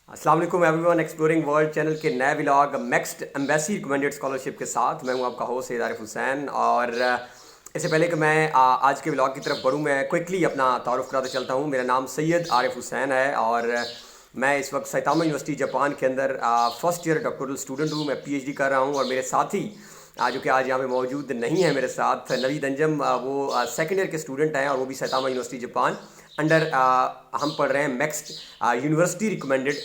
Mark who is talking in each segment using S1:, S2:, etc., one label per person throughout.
S1: अस्सलाम वालेकुम everyone, exploring world channel के नए vlog maxed embassy recommended scholarship के साथ मैं हूं आपका होस्ट सैयद आरिफ हुसैन। और इससे पहले कि मैं आज के व्लॉग की तरफ बढ़ूं, मैं क्विकली अपना तारुफ कराते चलता हूं। मेरा नाम सैयद आरिफ हुसैन है और मैं इस वक्त सैतामा यूनिवर्सिटी जापान के अंदर फर्स्ट ईयर डॉक्टरल स्टूडेंट हूं। मैं पीएचडी कर रहा हूं और मेरे साथी जो कि आज यहाँ पे मौजूद नहीं है मेरे साथ, नवीद अंजम, वो सेकेंड ईयर के स्टूडेंट हैं और वो भी सैतामा यूनिवर्सिटी जापान अंडर हम पढ़ रहे हैं मैक्स्ड यूनिवर्सिटी रिकमेंडेड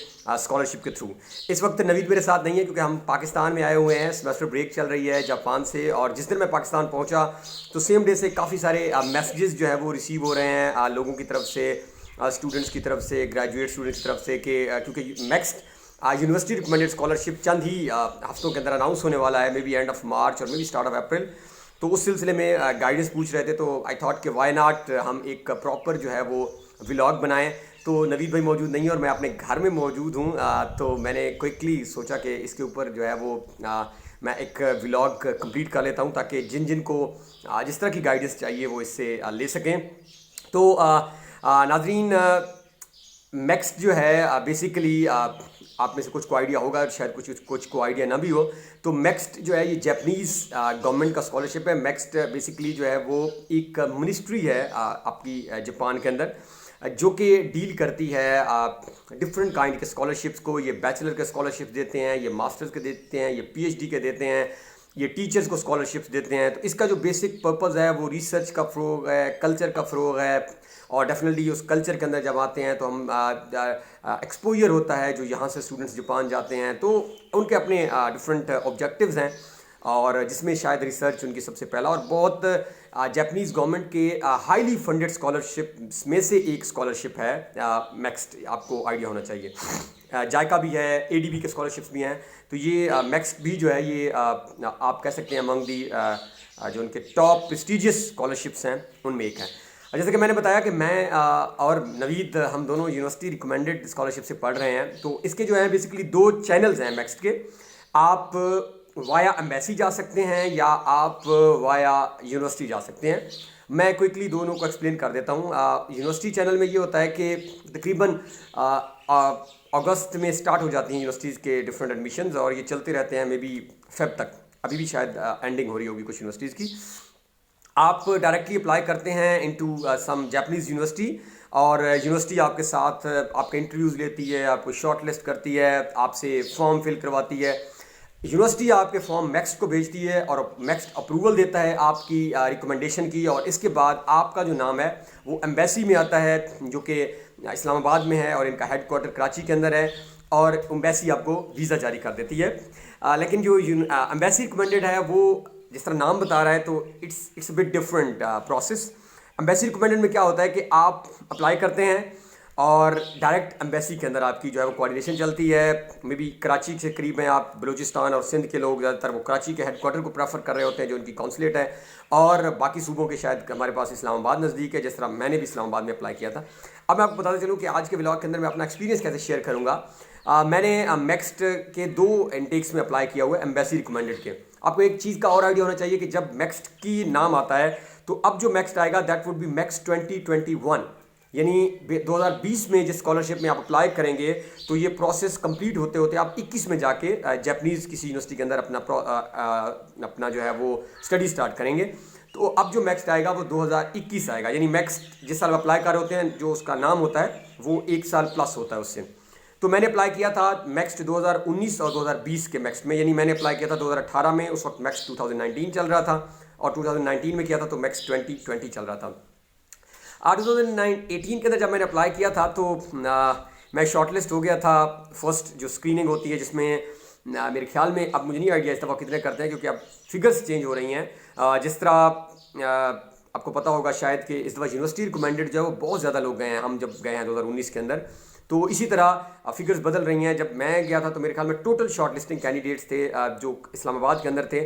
S1: स्कॉलरशिप के थ्रू। इस वक्त नवीद मेरे साथ नहीं है क्योंकि हम पाकिस्तान में आए हुए हैं, सेमेस्टर ब्रेक चल रही है जापान से। और जिस दिन मैं पाकिस्तान पहुंचा तो सेम डे से काफ़ी सारे मैसेजेस जो है वो रिसीव हो रहे हैं लोगों की तरफ से, स्टूडेंट्स की तरफ से, ग्रेजुएट स्टूडेंट्स की तरफ से कि क्योंकि मैक्स्ड यूनिवर्सिटी रिकमेंडेड स्कॉलरशिप चंद ही हफ्तों के अंदर अनाउंस होने वाला है, maybe end of March और maybe start of April. तो उस सिलसिले में गाइडेंस पूछ रहे थे तो आई थॉट कि वाई नॉट हम एक प्रॉपर जो है वो व्लॉग बनाएं। तो नवीद भाई मौजूद नहीं है और मैं अपने घर में मौजूद हूँ, तो मैंने क्विकली सोचा कि इसके ऊपर जो है वो मैं एक व्लॉग कंप्लीट कर लेता हूँ ताकि जिन जिन को जिस तरह की गाइडेंस चाहिए वो इससे ले सकें। तो नाजरीन, मैक्स जो है बेसिकली आप में से कुछ को आइडिया होगा, शायद कुछ को आइडिया ना भी हो। तो मैक्स्ड जो है ये जापानीज़ गवर्नमेंट का स्कॉलरशिप है। मैक्स्ड बेसिकली जो है वो एक मिनिस्ट्री है आपकी जापान के अंदर, जो कि डील करती है डिफरेंट काइंड के स्कॉलरशिप्स को। ये बैचलर के स्कॉलरशिप देते हैं, ये मास्टर्स के देते हैं, ये पीएचडी के देते हैं, ये टीचर्स को स्कॉलरशिप्स देते हैं। तो इसका जो बेसिक पर्पज़ है वो रिसर्च का फ़रोग है, कल्चर का फ़रोग है। और डेफिनेटली उस कल्चर के अंदर जब आते हैं तो हम एक्सपोजर होता है जो यहाँ से स्टूडेंट्स जापान जाते हैं तो उनके अपने डिफरेंट ऑब्जेक्टिव्स हैं और जिसमें शायद रिसर्च उनकी सबसे पहला और बहुत जापानीज़ गवर्नमेंट के हाईली फंडेड स्कॉलरशिप में से एक स्कॉलरशिप है मैक्स्ड। आपको आइडिया होना चाहिए जायका भी है, एडीबी के स्कॉलरशिप्स भी हैं। तो ये मैक्स्ड भी जो है ये आप कह सकते हैं अमंग दी जो उनके टॉप प्रेस्टिजियस स्कॉलरशिप्स हैं उनमें एक है। जैसे कि मैंने बताया कि मैं और नवीद हम दोनों यूनिवर्सिटी रिकमेंडेड स्कॉलरशिप से पढ़ रहे हैं। तो इसके जो है बेसिकली दो चैनल्स हैं मैक्स्ड के। आप वाया एम्बेसी जा सकते हैं या आप वाया यूनिवर्सिटी जा सकते हैं। मैं क्विकली दोनों को एक्सप्लेन कर देता हूँ। यूनिवर्सिटी चैनल में ये होता है कि तकरीबन अगस्त में स्टार्ट हो जाती हैं यूनिवर्सिटीज़ के डिफरेंट एडमिशन्स और ये चलते रहते हैं मे बी फेब तक। अभी भी शायद एंडिंग हो रही होगी कुछ यूनिवर्सिटीज़ की। आप डायरेक्टली अप्लाई करते हैं इनटू सम जापानीज़ यूनिवर्सिटी और यूनिवर्सिटी आपके साथ आपके इंटरव्यूज़ लेती है, आपको शॉर्ट लिस्ट करती है, आपसे फॉर्म फिल करवाती है। यूनिवर्सिटी आपके फॉर्म मैक्स्ड को भेजती है और मैक्स्ड अप्रूवल देता है आपकी रिकमेंडेशन की। और इसके बाद आपका जो नाम है वो एम्बेसी में आता है जो कि इस्लामाबाद में है और इनका हेडक्वार्टर कराची के अंदर है और एम्बेसी आपको वीज़ा जारी कर देती है। लेकिन जो एम्बेसी रिकमेंडेड है वो जिस तरह नाम बता रहा है तो it's bit different process. Embassy recommended में क्या होता है कि आप अप्लाई करते हैं और डायरेक्ट एम्बेसी के अंदर आपकी जो है वो कोऑर्डिनेशन चलती है। मे बी कराची से करीब हैं आप, बलूचिस्तान और सिंध के लोग ज़्यादातर वो कराची के हेडक्वार्टर को प्रेफर कर रहे होते हैं जो उनकी कौंसलेट है। और बाकी सूबों के शायद हमारे पास इस्लामाबाद नज़दीक है, जिस तरह मैंने भी इस्लामाबाद में अप्लाई किया था। अब मैं आपको बताते चलूँ कि आज के व्लॉग के अंदर मैं अपना एक्सपीरियंस कैसे शेयर करूँगा। मैंने मैक्स्ड के 2 इनटेक्स में अप्लाई किया हुआ है एम्बेसी रिकमेंडेड के। आपको एक चीज़ का और आइडिया होना चाहिए कि जब मैक्स्ड की नाम आता है तो अब जो मैक्स्ड आएगा दैट वुड बी मैक्स्ड 2021, यानी 2020 में जिस स्कॉलरशिप में आप अप्लाई करेंगे तो ये प्रोसेस कंप्लीट होते होते आप 21 में जाके जापानीज़ किसी यूनिवर्सिटी के अंदर अपना जो है वो स्टडी स्टार्ट करेंगे। तो अब जो मैक्स्ड आएगा वो 2021 आएगा, यानी मैक्स्ड जिस साल अप्लाई कर रहे होते हैं जो उसका नाम होता है वो 1 साल प्लस होता है उससे। तो मैंने अप्लाई किया था मैक्स्ड 2019 और 2020 के मैक्स्ड में, यानी मैंने अप्लाई किया था 2018 में, उस वक्त मैक्स्ड 2019 चल रहा था और 2019 में किया था तो मैक्स्ड 2020 चल रहा था। 2018 के अंदर जब मैंने अप्लाई किया था तो मैं शॉर्टलिस्ट हो गया था। फर्स्ट जो स्क्रीनिंग होती है जिसमें मेरे ख्याल में, अब मुझे नहीं आइडिया इस दफ़ा कितने करते हैं क्योंकि अब फिगर्स चेंज हो रही हैं। जिस तरह आपको पता होगा शायद कि इस दफ़ा यूनिवर्सिटी रिकमेंडेड जो है वो बहुत ज़्यादा लोग गए हैं, हम जब गए हैं 2019 के अंदर। तो इसी तरह फिगर्स बदल रही हैं। जब मैं गया था तो मेरे ख्याल में टोटल शॉर्ट लिस्टिंग कैंडिडेट्स थे जो इस्लामाबाद के अंदर थे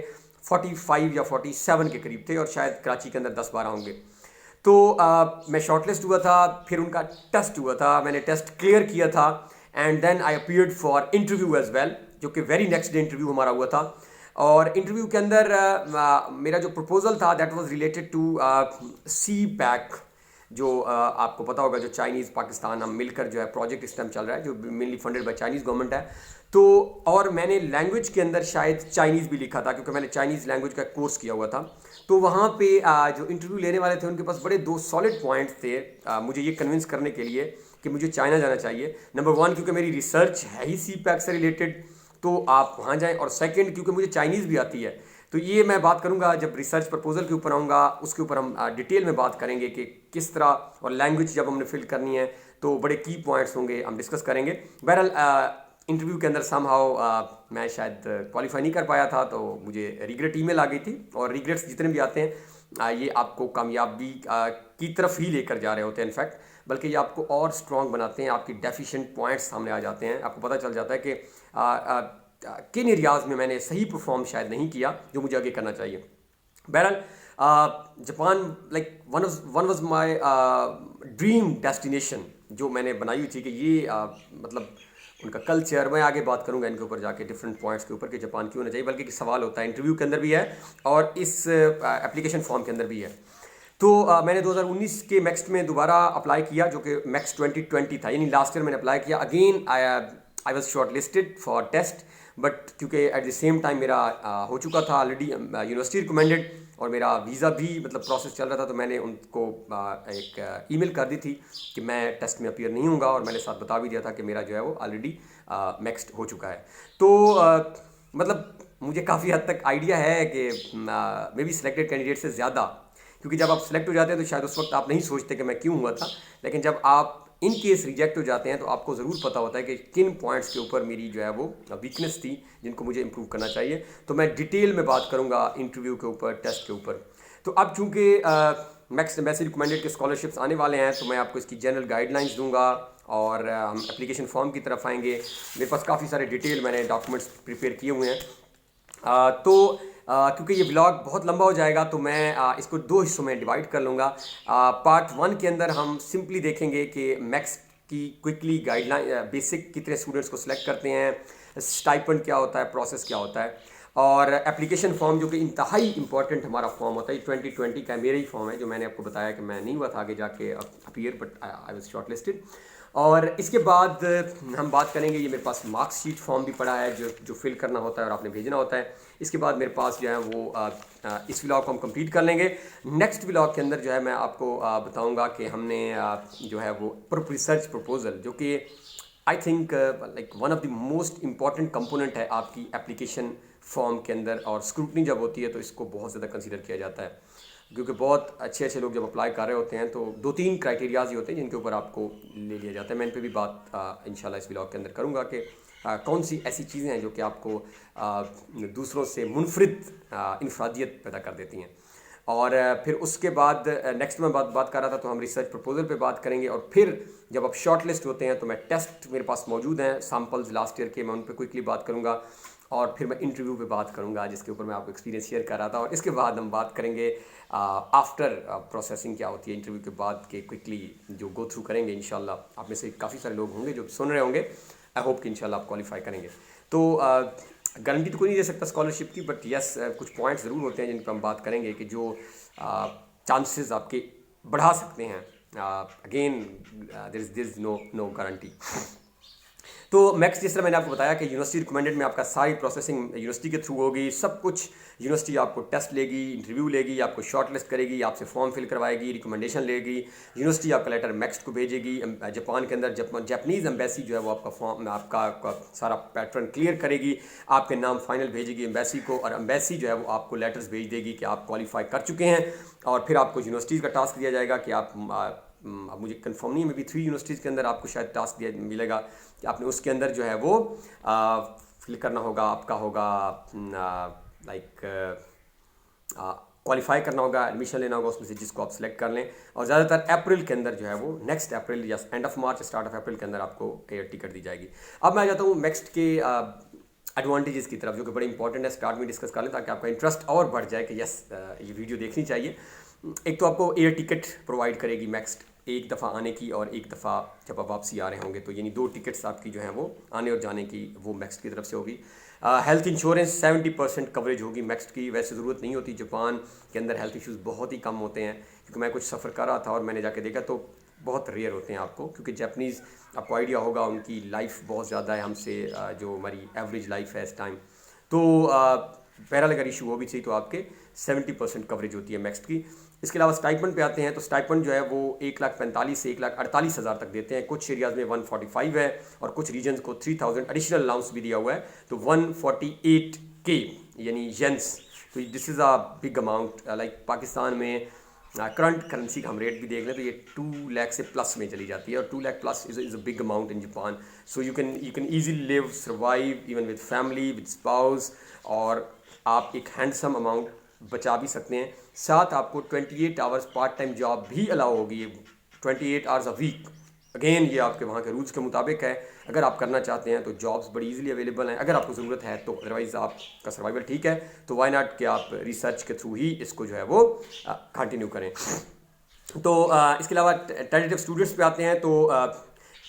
S1: 45 या 47 के करीब थे और शायद कराची के अंदर 10-12 होंगे। तो मैं शॉर्टलिस्ट हुआ था, फिर उनका टेस्ट हुआ था, मैंने टेस्ट क्लियर किया था and then I appeared for interview as well, जो कि वेरी नेक्स्ट डे इंटरव्यू हमारा हुआ था। और इंटरव्यू के अंदर मेरा जो प्रपोजल था that was related to CPEC जो आपको पता होगा जो चाइनीज़ पाकिस्तान हम मिलकर जो है प्रोजेक्ट इस टाइम चल रहा है जो mainly funded by Chinese government है। तो और मैंने लैंग्वेज के अंदर शायद चाइनीज़ भी लिखा था क्योंकि मैंने चाइनीज़ लैंग्वेज का कोर्स किया हुआ था। तो वहाँ पे जो इंटरव्यू लेने वाले थे उनके पास बड़े दो सॉलिड पॉइंट्स थे मुझे ये कन्विंस करने के लिए कि मुझे चाइना जाना चाहिए। नंबर वन, क्योंकि मेरी रिसर्च है ही सी पैक से रिलेटेड, तो आप वहाँ जाएं। और सेकंड, क्योंकि मुझे चाइनीज़ भी आती है। तो ये मैं बात करूँगा जब रिसर्च प्रपोजल के ऊपर आऊँगा, उसके ऊपर हम डिटेल में बात करेंगे कि किस तरह, और लैंग्वेज जब हमने फिल करनी है तो बड़े की पॉइंट्स होंगे, हम डिस्कस करेंगे। बहरहाल इंटरव्यू के अंदर समहाउ मैं शायद क्वालिफाई नहीं कर पाया था, तो मुझे रिग्रेट ईमेल आ गई थी। और रिग्रेट्स जितने भी आते हैं ये आपको कामयाबी की तरफ ही लेकर जा रहे होते हैं इनफैक्ट, बल्कि ये आपको और स्ट्रॉन्ग बनाते हैं। आपकी डेफिशिएंट पॉइंट्स सामने आ जाते हैं, आपको पता चल जाता है कि किन एरियाज़ में मैंने सही परफॉर्म शायद नहीं किया जो मुझे आगे करना चाहिए। बहरहाल Japan like one was my dream destination जो मैंने बनाई हुई थी कि ये मतलब उनका कल्चर, मैं आगे बात करूंगा इनके ऊपर जाके डिफरेंट पॉइंट्स के ऊपर कि जापान क्यों होना चाहिए, बल्कि सवाल होता है इंटरव्यू के अंदर भी है और इस एप्लीकेशन फॉर्म के अंदर भी है। तो मैंने 2019 के मैक्स्ट में दोबारा अप्लाई किया जो कि मैक्स 2020 था, यानी लास्ट ईयर मैंने अप्लाई किया again. I was shortlisted for test, but क्योंकि एट द सेम टाइम मेरा हो चुका था ऑलरेडी यूनिवर्सिटी रिकमेंडेड और मेरा वीज़ा भी मतलब प्रोसेस चल रहा था, तो मैंने उनको एक ईमेल कर दी थी कि मैं टेस्ट में अपीयर नहीं हूँगा, और मैंने साथ बता भी दिया था कि मेरा जो है वो ऑलरेडी नेक्स्ट हो चुका है। तो मतलब मुझे काफ़ी हद तक आइडिया है कि मे बी सिलेक्टेड कैंडिडेट से ज़्यादा, क्योंकि जब आप सिलेक्ट हो जाते हैं तो शायद उस वक्त आप नहीं सोचते कि मैं क्यों हुआ था, लेकिन जब आप इन केस रिजेक्ट हो जाते हैं तो आपको ज़रूर पता होता है कि किन पॉइंट्स के ऊपर मेरी जो है वो वीकनेस थी जिनको मुझे इंप्रूव करना चाहिए। तो मैं डिटेल में बात करूंगा इंटरव्यू के ऊपर, टेस्ट के ऊपर। तो अब चूंकि मैक्स एम्बेसी रिकमेंडेड के स्कॉलरशिप्स आने वाले हैं, तो मैं आपको इसकी जनरल गाइडलाइंस दूंगा और हम एप्लीकेशन फॉर्म की तरफ आएंगे। मेरे पास काफ़ी सारे डिटेल मैंने डॉक्यूमेंट्स प्रिपेयर किए हुए हैं। क्योंकि ये ब्लॉग बहुत लंबा हो जाएगा तो मैं इसको दो हिस्सों में डिवाइड कर लूँगा। पार्ट वन के अंदर हम सिंपली देखेंगे कि मैक्स की क्विकली गाइडलाइन, बेसिक कितने स्टूडेंट्स को सिलेक्ट करते हैं, स्टाइपेंड क्या होता है, प्रोसेस क्या होता है, और एप्लीकेशन फॉर्म जो कि इंतहाई इंपॉर्टेंट हमारा फॉर्म होता है। 2020 का मेरा ही फॉर्म है जो मैंने आपको बताया कि मैं नहीं हुआ था आगे जाके appear, but I was short listed. और इसके बाद हम बात करेंगे, ये मेरे पास मार्क्सशीट फॉर्म भी पड़ा है जो फिल करना होता है और आपने भेजना होता है। इसके बाद मेरे पास जो है वो इस व्लॉग को हम कंप्लीट कर लेंगे। नेक्स्ट व्लॉग के अंदर जो है मैं आपको बताऊंगा कि हमने जो है वो रिसर्च प्रपोजल, जो कि I think like one of the most important component है आपकी एप्लीकेशन फॉर्म के अंदर, और स्क्रूटनी जब होती है तो इसको बहुत ज़्यादा कंसीडर किया जाता है, क्योंकि बहुत अच्छे लोग जब अप्लाई कर रहे होते हैं तो 2-3 क्राइटेरियाज ही होते हैं जिनके ऊपर आपको ले लिया जाता है। मैं इन पे भी बात इंशाल्लाह इस व्लॉग के अंदर करूँगा कि कौन सी ऐसी चीज़ें हैं जो कि आपको दूसरों से मुनफरिद इनफरादियत पैदा कर देती हैं। और फिर उसके बाद नेक्स्ट में बात कर रहा था, तो हम रिसर्च प्रपोजल पे बात करेंगे। और फिर जब आप शॉर्ट लिस्ट होते हैं तो मैं टेस्ट मेरे पास मौजूद हैं सैम्पल्स लास्ट ईयर के, मैं उन पर क्विकली बात करूँगा। और फिर मैं इंटरव्यू पे बात करूँगा जिसके ऊपर मैं आपको एक्सपीरियंस शेयर कर रहा था। और इसके बाद हम बात करेंगे आफ्टर प्रोसेसिंग क्या होती है इंटरव्यू के बाद के, क्विकली जो गो थ्रू करेंगे इंशाल्लाह। आप में से काफ़ी सारे लोग होंगे जो सुन रहे होंगे, आई होप कि इंशाल्लाह आप क्वालिफाई करेंगे। तो गारंटी तो कोई नहीं दे सकता स्कॉलरशिप की, बट यस कुछ पॉइंट्स ज़रूर होते हैं जिन पर हम बात करेंगे कि जो चांसेस आपके बढ़ा सकते हैं। Again there is no guarantee. तो मैक्स, जिस तरह मैंने आपको बताया कि यूनिवर्सिटी रिकमेंडेड में आपका सारी प्रोसेसिंग यूनिवर्सिटी के थ्रू होगी, सब कुछ यूनिवर्सिटी आपको टेस्ट लेगी, इंटरव्यू लेगी, आपको शॉर्ट लिस्ट करेगी, आपसे फॉर्म फिल करवाएगी, रिकमेंडेशन लेगी, यूनिवर्सिटी आपका लेटर मैक्स को भेजेगी। जापान के अंदर जापानीज़ एम्बेसी जो है वो आपका फॉर्म, आपका सारा पैटर्न क्लियर करेगी, आपके नाम फाइनल भेजेगी एम्बेसी को, और एम्बेसी जो है वो आपको लेटर्स भेज देगी कि आप क्वालिफाई कर चुके हैं। और फिर आपको यूनिवर्सिटीज़ का टास्क दिया जाएगा कि आप अब मुझे कंफर्म नहीं है, मे बी 3 यूनिवर्सिटीज़ के अंदर आपको शायद टास्क दिया मिलेगा कि आपने उसके अंदर जो है वो फिल करना होगा, आपका होगा लाइक क्वालिफाई करना होगा, एडमिशन लेना होगा उसमें से जिसको आप सिलेक्ट कर लें। और ज़्यादातर अप्रैल के अंदर जो है वो नेक्स्ट अप्रैल या and of March start of अप्रैल के अंदर आपको एयर टिकट दी जाएगी। अब मैं आ जाता हूँ नेक्स्ट के एडवांटेजेस की तरफ, जो कि बड़े इंपॉर्टेंट है, स्टार्ट में डिस्कस कर लें ताकि आपका इंटरेस्ट और बढ़ जाए कि यस ये वीडियो देखनी चाहिए। एक तो आपको एयर टिकट प्रोवाइड करेगी मैक्स एक दफ़ा आने की और एक दफ़ा जब आप वापसी आ रहे होंगे, तो यानी 2 टिकट्स आपकी जो हैं वो आने और जाने की वो मैक्स की तरफ से होगी। हेल्थ इंश्योरेंस 70% कवरेज होगी मैक्स की। वैसे ज़रूरत नहीं होती, जापान के अंदर हेल्थ इश्यूज़ बहुत ही कम होते हैं, क्योंकि मैं कुछ सफ़र कर रहा था और मैंने जाके देखा तो बहुत रेयर होते हैं आपको, क्योंकि जापानीज़ आपको आइडिया होगा उनकी लाइफ बहुत ज़्यादा है हमसे, जो हमारी एवरेज लाइफ है इस टाइम। तो पैरल अगर इशू हो भी चाहिए तो आपके 70% कवरेज होती है मैक्स की। इसके अलावा स्टाइपेंड पे आते हैं, तो स्टाइपेंड जो है वो 1,45,000 से 1,48,000 तक देते हैं। कुछ एरियाज़ में 145 है और कुछ रीजन्स को 3,000 एडिशनल अलाउंस भी दिया हुआ है, तो 148K यानी येंस। तो this is a big amount. Like Pakistan में करंट करेंसी का हम रेट भी देख लें तो ये 2 लाख से प्लस में चली जाती है, और 2 lakh plus is a big amount in Japan. So you can easily live, survive even with family, with spouse, और आप एक हैंडसम अमाउंट बचा भी सकते हैं। साथ आपको 28 आवर्स पार्ट टाइम जॉब भी अलाउ होगी, 28 आवर्स अ वीक। अगेन ये आपके वहाँ के रूल्स के मुताबिक है। अगर आप करना चाहते हैं तो जॉब्स बड़ी इजीली अवेलेबल हैं, अगर आपको ज़रूरत है तो। अदरवाइज़ आपका सर्वाइवल ठीक है, तो वाई नॉट कि आप रिसर्च के थ्रू ही इसको जो है वो कंटिन्यू करें। तो इसके अलावा टेंटेटिव स्टूडेंट्स पे आते हैं, तो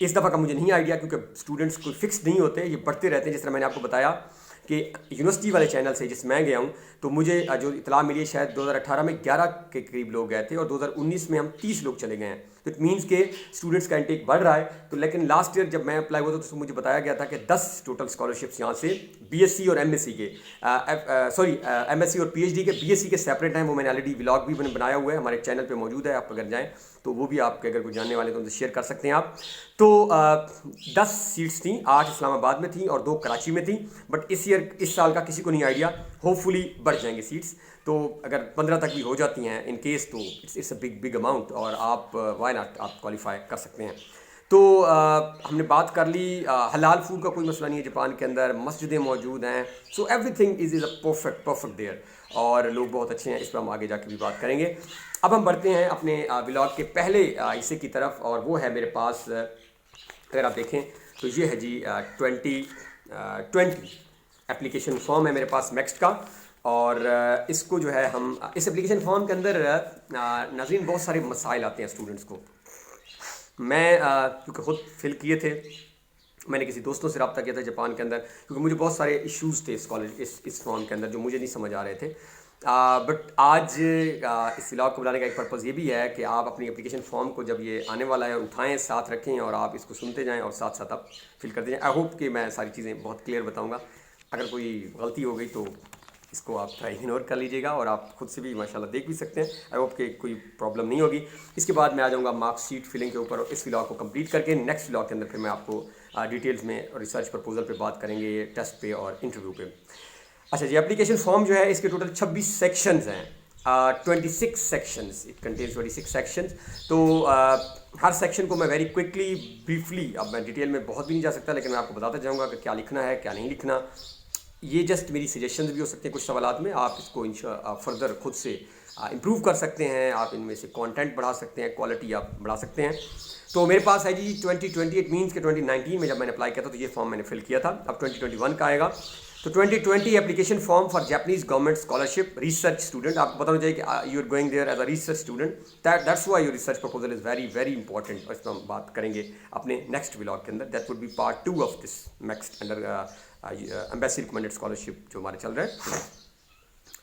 S1: इस दफ़ा का मुझे नहीं आइडिया, क्योंकि स्टूडेंट्स कोई फिक्स नहीं होते, ये बढ़ते रहते हैं। जिस तरह मैंने आपको बताया कि यूनिवर्सिटी वाले चैनल से जिस मैं गया हूँ, तो मुझे जो इतला मिली है शायद 2018 में 11 के करीब लोग गए थे और 2019 में हम 30 लोग चले गए हैं। तो इट मीन्स के स्टूडेंट्स का इंटेक बढ़ रहा है। तो लेकिन लास्ट ईयर जब मैं अप्लाई हुआ था तो मुझे बताया गया था कि 10 टोटल स्कॉलरशिप्स यहाँ से बीएससी और एमएससी के एमएससी और पीएचडी के, बीएससी के सेपरेट हैं। वो मैंने ऑलरेडी व्लॉग भी मैंने बनाया हुआ है, हमारे चैनल पे मौजूद है, आप अगर जाएँ तो वो भी आपके अगर कोई जानने वाले तो उनसे शेयर कर सकते हैं आप। तो 10 सीट्स थी, 8 इस्लामाबाद में थी और 2 कराची में थी। बट इस साल का किसी को नहीं आइडिया, होपफुली बढ़ जाएंगे सीट्स। तो अगर 15 तक भी हो जाती हैं इन केस, तो इट्स अ बिग अमाउंट, और आप वाई नॉट आप क्वालिफाई कर सकते हैं। तो हमने बात कर ली। हलाल फूड का कोई मसला नहीं है जापान के अंदर, मस्जिदें मौजूद हैं, so everything is a perfect there, और लोग बहुत अच्छे हैं। इस पर हम आगे जाके भी बात करेंगे। अब हम बढ़ते हैं अपने व्लॉग के पहले हिस्से की तरफ, और वो है मेरे पास, अगर आप देखें तो ये है जी 2020 एप्लीकेशन फॉर्म है मेरे पास मैक्स्ट का। और इसको जो है हम इस एप्लीकेशन फॉर्म के अंदर नाज़रीन बहुत सारे मसाइल आते हैं स्टूडेंट्स को। मैं क्योंकि ख़ुद फिल किए थे, मैंने किसी दोस्तों से रब्ता किया था जापान के अंदर, क्योंकि मुझे बहुत सारे इश्यूज़ थे इस फॉर्म के अंदर जो मुझे नहीं समझ आ रहे थे। बट आज इस व्लॉग को बनाने का एक पर्पज़ ये भी है कि आप अपनी एप्लीकेशन फॉर्म को जब ये आने वाला है उठाएं, साथ रखें, और आप इसको सुनते जाएं और साथ साथ आप फिल करते जाएं। आई होप कि मैं सारी चीज़ें बहुत क्लियर बताऊंगा। अगर कोई गलती हो गई तो इसको आप इग्नोर कर लीजिएगा, और आप खुद से भी माशाल्लाह देख भी सकते हैं। आई होप कि कोई प्रॉब्लम नहीं होगी। इसके बाद मैं आ जाऊँगा मार्कशीट फिलिंग के ऊपर, और इस व्लॉग को कंप्लीट करके नेक्स्ट व्लॉग के अंदर फिर मैं आपको डिटेल्स में रिसर्च प्रपोजल पे बात करेंगे, टेस्ट पे और इंटरव्यू पे। अच्छा जी, एप्लीकेशन फॉर्म जो है इसके टोटल 26 सेक्शंस हैं, 26 सेक्शंस, इट कंटेन्स 26 सेक्शंस। तो हर सेक्शन को मैं वेरी क्विकली ब्रीफली, अब मैं डिटेल में बहुत भी नहीं जा सकता, लेकिन मैं आपको बताता जाऊँगा कि क्या लिखना है क्या नहीं लिखना। ये जस्ट मेरी सजेशंस भी हो सकते हैं कुछ सवालात में, आप इसको फर्दर खुद से इम्प्रूव कर सकते हैं, आप इनमें से कंटेंट बढ़ा सकते हैं, क्वालिटी आप बढ़ा सकते हैं। तो मेरे पास है जी 2020, इट मीन्स कि 2019 में जब मैंने अप्लाई किया था तो ये फॉर्म मैंने फिल किया था। अब 2021 का आएगा। तो 2020 application form for Japanese government scholarship research student. आपको पता होना चाहिए कि you are going there as a research student, that's why your research proposal is very important. और इस पर हम बात करेंगे अपने नेक्स्ट व्लॉग के अंदर। That would B part 2 of this next under embassy recommended scholarship जो हमारे चल रहे हैं।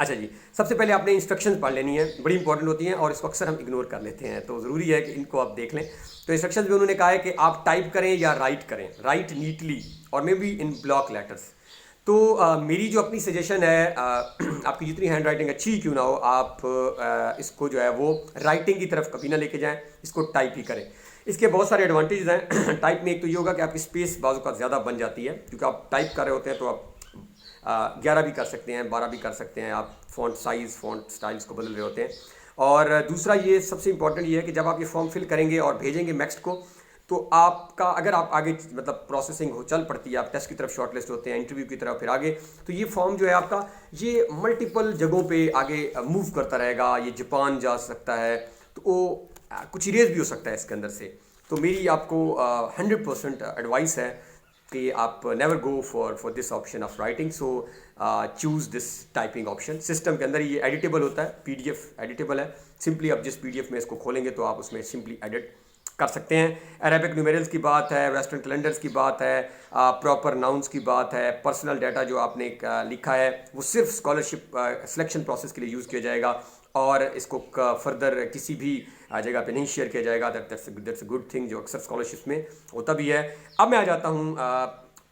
S1: अच्छा जी, सबसे पहले आपने इंस्ट्रक्शंस पढ़ लेनी है, बड़ी इंपॉर्टेंट होती हैं और इसको अक्सर हम इग्नोर कर लेते हैं, तो ज़रूरी है कि इनको आप देख लें। तो इंस्ट्रक्शंस में उन्होंने कहा है कि आप टाइप करें या राइट करें, राइट नीटली और may be in block letters. तो मेरी जो अपनी सजेशन है, आपकी जितनी हैंड राइटिंग अच्छी क्यों ना हो, आप इसको जो है वो राइटिंग की तरफ कभी ना लेके जाएं, इसको टाइप ही करें। इसके बहुत सारे एडवांटेज हैं। टाइप में एक तो ये होगा कि आपकी स्पेस बाजू का ज़्यादा बन जाती है, क्योंकि आप टाइप कर रहे होते हैं तो आप 11 भी कर सकते हैं, 12 भी कर सकते हैं, आप फ़ॉन्ट साइज़ फ़ॉन्ट स्टाइल्स को बदल रहे होते हैं। और दूसरा ये सबसे इंपॉर्टेंट ये है कि जब आप ये फॉर्म फिल करेंगे और भेजेंगे मैक्स्ट को, तो आपका अगर आप आगे मतलब प्रोसेसिंग हो चल पड़ती है, आप टेस्ट की तरफ शॉर्टलिस्ट होते हैं, इंटरव्यू की तरफ फिर आगे, तो ये फॉर्म जो है आपका ये मल्टीपल जगहों पे आगे मूव करता रहेगा। ये जापान जा सकता है, तो वो कुछ इरेज भी हो सकता है इसके अंदर से। तो मेरी आपको 100% एडवाइस है कि आप never go for this option of writing. So choose this typing option. System के अंदर ये एडिटेबल होता है, PDF एडिटेबल है। सिंपली आप जिस PDF में इसको खोलेंगे तो आप उसमें सिंपली एडिट कर सकते हैं। अरेबिक न्यूमेरल्स की बात है, वेस्टर्न कैलेंडर्स की बात है, प्रॉपर नाउन्स की बात है, पर्सनल डाटा जो आपने लिखा है वो सिर्फ स्कॉलरशिप सिलेक्शन प्रोसेस के लिए यूज़ किया जाएगा और इसको फर्दर किसी भी जगह पे नहीं शेयर किया जाएगा। दैट्स अ गुड थिंग जो अक्सर स्कॉलरशिप में होता भी है। अब मैं आ जाता हूँ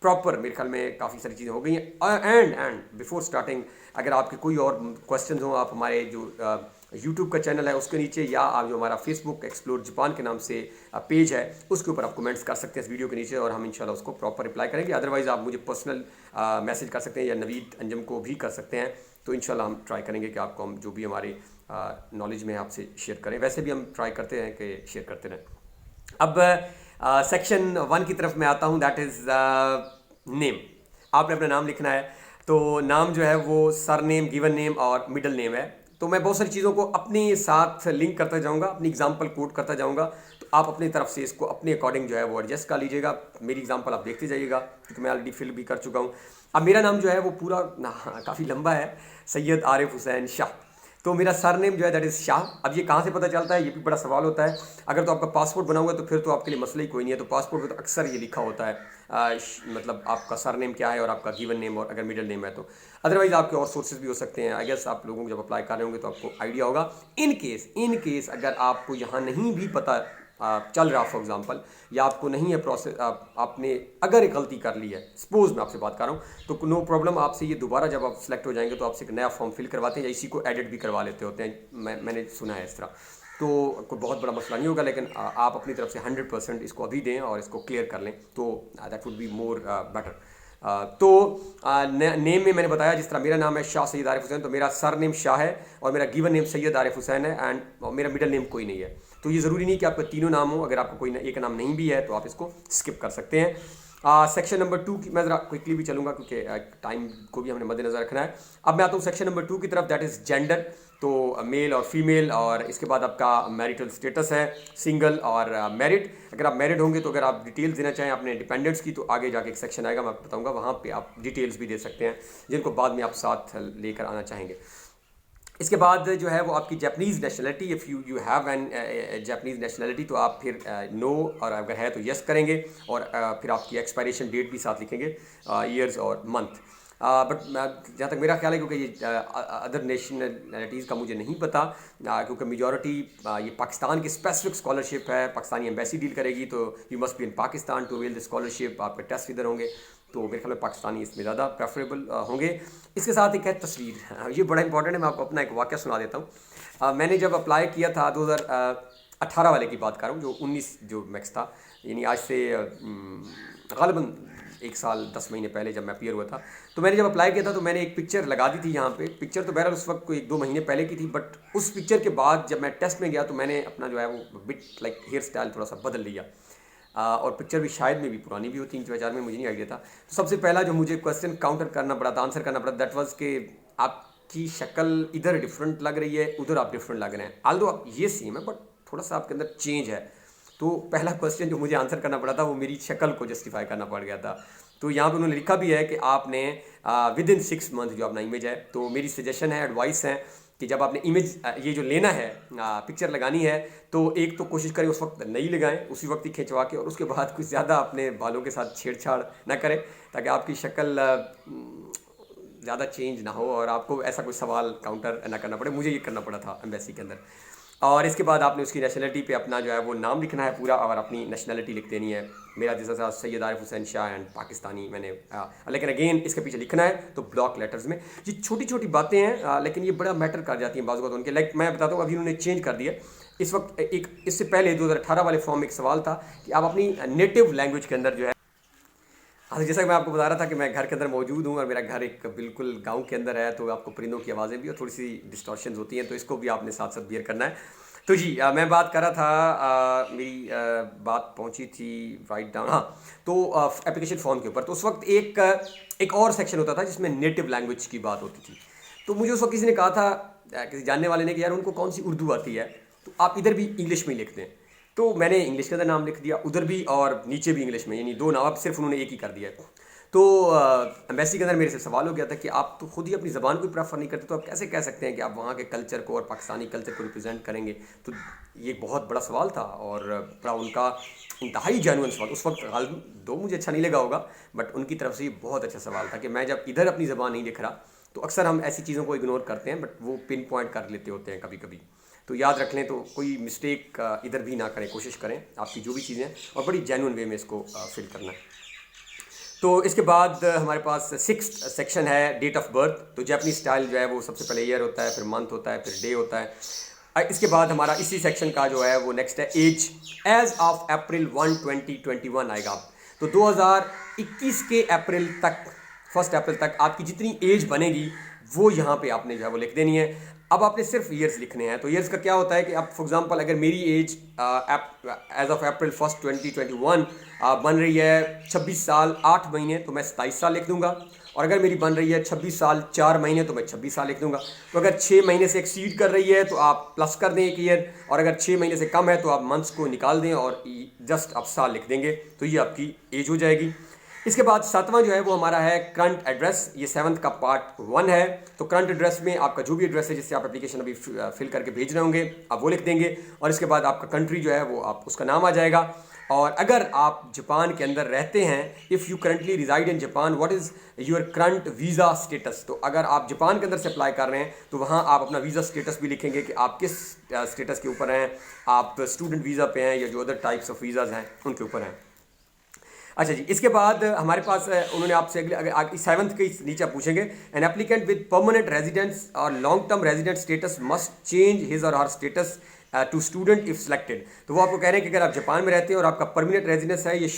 S1: प्रॉपर, मेरे ख्याल में काफ़ी सारी चीज़ें हो गई हैं। एंड बिफोर स्टार्टिंग, अगर आपके कोई और क्वेश्चन हो, आप हमारे जो यूट्यूब का चैनल है उसके नीचे, या आप जो हमारा फेसबुक एक्सप्लोर जापान के नाम से पेज है उसके ऊपर आप कमेंट्स कर सकते हैं इस वीडियो के नीचे, और हम इंशाल्लाह उसको प्रॉपर रिप्लाई करेंगे। अदरवाइज़ आप मुझे पर्सनल मैसेज कर सकते हैं या नवीद अंजम को भी कर सकते हैं। तो इंशाल्लाह हम ट्राई करेंगे कि आपको हम जो भी हमारे नॉलेज में आपसे शेयर करें। वैसे भी हम ट्राई करते हैं कि शेयर करते रहें। अब सेक्शन 1 की तरफ मैं आता हूँ, दैट इज़ नेम। आपने अपना नाम लिखना है। तो नाम जो है वो सर नेम, गिवन नेम और मिडल नेम है। तो मैं बहुत सारी चीज़ों को अपने साथ लिंक करता जाऊंगा, अपनी एग्जांपल कोट करता जाऊंगा। तो आप अपनी तरफ से इसको अपने अकॉर्डिंग जो है वो एडजस्ट कर लीजिएगा। मेरी एग्जांपल आप देखते जाइएगा क्योंकि मैं ऑलरेडी फिल भी कर चुका हूँ। अब मेरा नाम जो है वो पूरा काफ़ी लंबा है, सैयद आरिफ हुसैन शाह। तो मेरा सर नेम जो है दैट इज़ शाह। अब ये कहाँ से पता चलता है, ये भी बड़ा सवाल होता है। अगर तो आपका पासपोर्ट बना हुआ है तो फिर तो आपके लिए मसला ही कोई नहीं है। तो पासपोर्ट में तो अक्सर ये लिखा होता है मतलब आपका सर नेम क्या है और आपका गिवन नेम, और अगर मिडिल नेम है तो। अदरवाइज़ आपके और सोर्सेज भी हो सकते हैं। आई गेस आप लोगों को जब अप्लाई कर रहे होंगे तो आपको आइडिया होगा। इन केस अगर आपको यहाँ नहीं भी पता चल रहा फॉर एग्जांपल, या आपको नहीं है प्रोसेस, आपने अगर एक गलती कर ली है, सपोज मैं आपसे बात कर रहा हूँ, तो नो प्रॉब्लम। आपसे ये दोबारा जब आप सिलेक्ट हो जाएंगे तो आपसे एक नया फॉर्म फिल करवाते हैं या इसी को एडिट भी करवा लेते होते हैं। मैंने सुना है इस तरह। तो कोई बहुत बड़ा मसला नहीं होगा, लेकिन आप अपनी तरफ से 100% इसको अभी दें और इसको क्लियर कर लें, तो that would be more better. तो नेम में मैंने बताया, जिस तरह मेरा नाम है शाह सैयद आरिफ हुसैन, तो मेरा सर नेम शाह है और मेरा गिवन नेम सैयद आरिफ हुसैन है, एंड मेरा मिडिल नेम कोई नहीं है। तो ये ज़रूरी नहीं कि आपका तीनों नाम हो। अगर आपका कोई एक नाम नहीं भी है तो आप इसको स्किप कर सकते हैं। सेक्शन नंबर 2 की मैं ज़रा क्विकली भी चलूँगा क्योंकि टाइम को भी हमने मद्देनज़र रखना है। अब मैं आता हूँ सेक्शन नंबर 2 की तरफ, दैट इज़ जेंडर। तो मेल और फीमेल, और इसके बाद आपका मैरिटल स्टेटस है, सिंगल और मैरिड। अगर आप मैरिड होंगे तो अगर आप डिटेल्स देना चाहें अपने डिपेंडेंट्स की, तो आगे जाके एक सेक्शन आएगा, मैं आपको बताऊँगा, वहाँ पर आप डिटेल्स भी दे सकते हैं जिनको बाद में आप साथ लेकर आना चाहेंगे। इसके बाद जो है वो आपकी Japanese nationality, if you have an Japanese nationality तो आप फिर नो, और अगर है तो यस करेंगे, और फिर आपकी एक्सपायरेशन डेट भी साथ लिखेंगे, ईयर्स और मंथ। बट जहाँ तक मेरा ख्याल है, क्योंकि ये अदर नेशनलिटीज़ का मुझे नहीं पता, क्योंकि मेजॉरिटी ये पाकिस्तान की स्पेसिफिक स्कॉलरशिप है, पाकिस्तानी एम्बेसी डील करेगी, तो you must be in Pakistan to avail the scholarship. आपके टेस्ट इधर होंगे, तो मेरे ख्याल में पाकिस्तानी इसमें ज़्यादा प्रेफरेबल होंगे। इसके साथ एक है तस्वीर, ये बड़ा इंपॉर्टेंट है। मैं आपको अपना एक वाक़या सुना देता हूँ। मैंने जब अप्लाई किया था 2018 वाले की बात कर रहा हूँ, जो 19 जो मैक्स था, यानी आज से ग़ालिबन 1 साल 10 महीने पहले जब मैं अपीयर हुआ था, तो मैंने जब अप्लाई किया था तो मैंने एक पिक्चर लगा दी थी यहाँ पे। पिक्चर तो बहरहाल उस वक्त कोई 1-2 महीने पहले की थी, बट उस पिक्चर के बाद जब मैं टेस्ट में गया तो मैंने अपना जो है वो बिट लाइक हेयर स्टाइल थोड़ा सा बदल लिया। और पिक्चर भी शायद में भी पुरानी भी हो, 3-4 में, मुझे नहीं आइडिया था। तो सबसे पहला जो मुझे क्वेश्चन काउंटर करना पड़ा था, आंसर करना पड़ा, दैट वाज कि आपकी शक्ल इधर डिफरेंट लग रही है, उधर आप डिफरेंट लग रहे हैं। आल्दो आप ये सेम है बट थोड़ा सा आपके अंदर चेंज है। तो पहला क्वेश्चन जो मुझे आंसर करना पड़ा था वो मेरी शक्ल को जस्टिफाई करना पड़ गया था। तो यहाँ पे उन्होंने लिखा भी है कि आपने विद इन 6 मंथ जो अपना इमेज है, तो मेरी सजेशन है, एडवाइस है कि जब आपने इमेज ये जो लेना है, पिक्चर लगानी है, तो एक तो कोशिश करें उस वक्त नहीं लगाएं, उसी वक्त ही खिंचवा के, और उसके बाद कुछ ज़्यादा अपने बालों के साथ छेड़छाड़ ना करें, ताकि आपकी शक्ल ज़्यादा चेंज ना हो और आपको ऐसा कोई सवाल काउंटर ना करना पड़े। मुझे ये करना पड़ा था एम्बेसी के अंदर। और इसके बाद आपने उसकी नेशनलिटी पे अपना जो है वो नाम लिखना है पूरा, और अपनी नेशनलिटी लिख देनी है। मेरा जैसा सैयद आरिफ हुसैन शाह एंड पाकिस्तानी मैंने, लेकिन अगेन इसके पीछे लिखना है तो ब्लॉक लेटर्स में। ये छोटी छोटी बातें हैं, लेकिन ये बड़ा मैटर कर जाती हैं बाज़ उनके। लाइक मैं बताता हूँ, अभी उन्होंने चेंज कर दिया इस वक्त। एक इससे पहले 2018 वाले फॉर्म में एक सवाल था कि आप अपनी नेटिव लैंग्वेज के अंदर जो है, हाँ, जैसा कि मैं आपको बता रहा था कि मैं घर के अंदर मौजूद हूँ और मेरा घर एक बिल्कुल गांव के अंदर है, तो आपको परिंदों की आवाज़ें भी और थोड़ी सी डिस्टॉर्शंस होती हैं, तो इसको भी आपने साथ साथ बियर करना है। तो जी मैं बात कर रहा था, मेरी बात पहुँची थी राइट डाउन, हाँ, तो एप्लीकेशन फॉर्म के ऊपर। तो उस वक्त एक और सेक्शन होता था जिसमें नेटिव लैंग्वेज की बात होती थी। तो मुझे उस वक्त किसी ने कहा था, किसी जानने वाले ने, कि यार उनको कौन सी उर्दू आती है, तो आप इधर भी इंग्लिश में लिखते हैं। तो मैंने इंग्लिश के अंदर नाम लिख दिया, उधर भी और नीचे भी इंग्लिश में, यानी 2 नाम, अब सिर्फ उन्होंने एक ही कर दिया है। तो एम्बेसी के अंदर मेरे से सवाल हो गया था कि आप तो खुद ही अपनी ज़बान को प्रेफर नहीं करते, तो आप कैसे कह सकते हैं कि आप वहाँ के कल्चर को और पाकिस्तानी कल्चर को रिप्रेजेंट करेंगे। तो ये बहुत बड़ा सवाल था और बड़ा उनका इंतहाई जेन्युइन सवाल। उस वक्त गालिबन दो मुझे अच्छा नहीं लगा होगा, बट उनकी तरफ से ये बहुत अच्छा सवाल था कि मैं जब इधर अपनी ज़बान नहीं लिख रहा तो अक्सर हम ऐसी चीज़ों को इग्नोर करते हैं, बट वो पिन पॉइंट कर लेते होते हैं कभी कभी। तो याद रख लें, तो कोई मिस्टेक इधर भी ना करें, कोशिश करें आपकी जो भी चीज़ें, और बड़ी जेन्युइन वे में इसको फिल करना है। तो इसके बाद हमारे पास सिक्स्थ सेक्शन है डेट ऑफ बर्थ। तो जापानीज स्टाइल जो है वो सबसे पहले ईयर होता है, फिर मंथ होता है, फिर डे होता है। इसके बाद हमारा इसी सेक्शन का जो है वो नेक्स्ट है एज। एज ऑफ अप्रैल 1 2021 आएगा। तो 2021 के अप्रैल तक, 1 अप्रैल तक आपकी जितनी एज बनेगी वो यहाँ पे आपने जो है वो लिख देनी है। अब आपने सिर्फ ईयर्स लिखने हैं। तो ईयर्स का क्या होता है कि अब फॉर एग्जांपल अगर मेरी एज एज ऑफ अप्रैल 1 2021 बन रही है 26 साल 8 महीने, तो मैं 27 साल लिख दूंगा। और अगर मेरी बन रही है 26 साल 4 महीने, तो मैं 26 साल लिख दूंगा। तो अगर 6 महीने से एक्सीड कर रही है तो आप प्लस कर दें 1 ईयर, और अगर 6 महीने से कम है तो आप मंथ्स को निकाल दें और जस्ट आप साल लिख देंगे, तो ये आपकी एज हो जाएगी। इसके बाद 7वां जो है वो हमारा है करंट एड्रेस। ये 7th का पार्ट 1 है। तो करंट एड्रेस में आपका जो भी एड्रेस है जिससे आप एप्लीकेशन अभी फिल करके भेज रहे होंगे, आप वो लिख देंगे। और इसके बाद आपका कंट्री जो है वो आप उसका नाम आ जाएगा। और अगर आप जापान के अंदर रहते हैं, if you currently reside in Japan, what is your current visa status. तो अगर आप जापान के अंदर से अप्लाई कर रहे हैं तो वहाँ आप अपना वीज़ा स्टेटस भी लिखेंगे कि आप किस स्टेटस के ऊपर हैं, आप स्टूडेंट वीज़ा पे हैं या जो अदर टाइप्स ऑफ वीज़ाज हैं उनके ऊपर हैं। अच्छा जी, इसके बाद हमारे पास उन्होंने आपसे अगर 7th के नीचे पूछेंगे, an applicant with permanent residence और long term resident status must change his or her status to student if selected. तो वो आपको कह रहे हैं कि अगर आप जापान में रहते हैं और आपका परमानेंट रेजिडेंस है, ये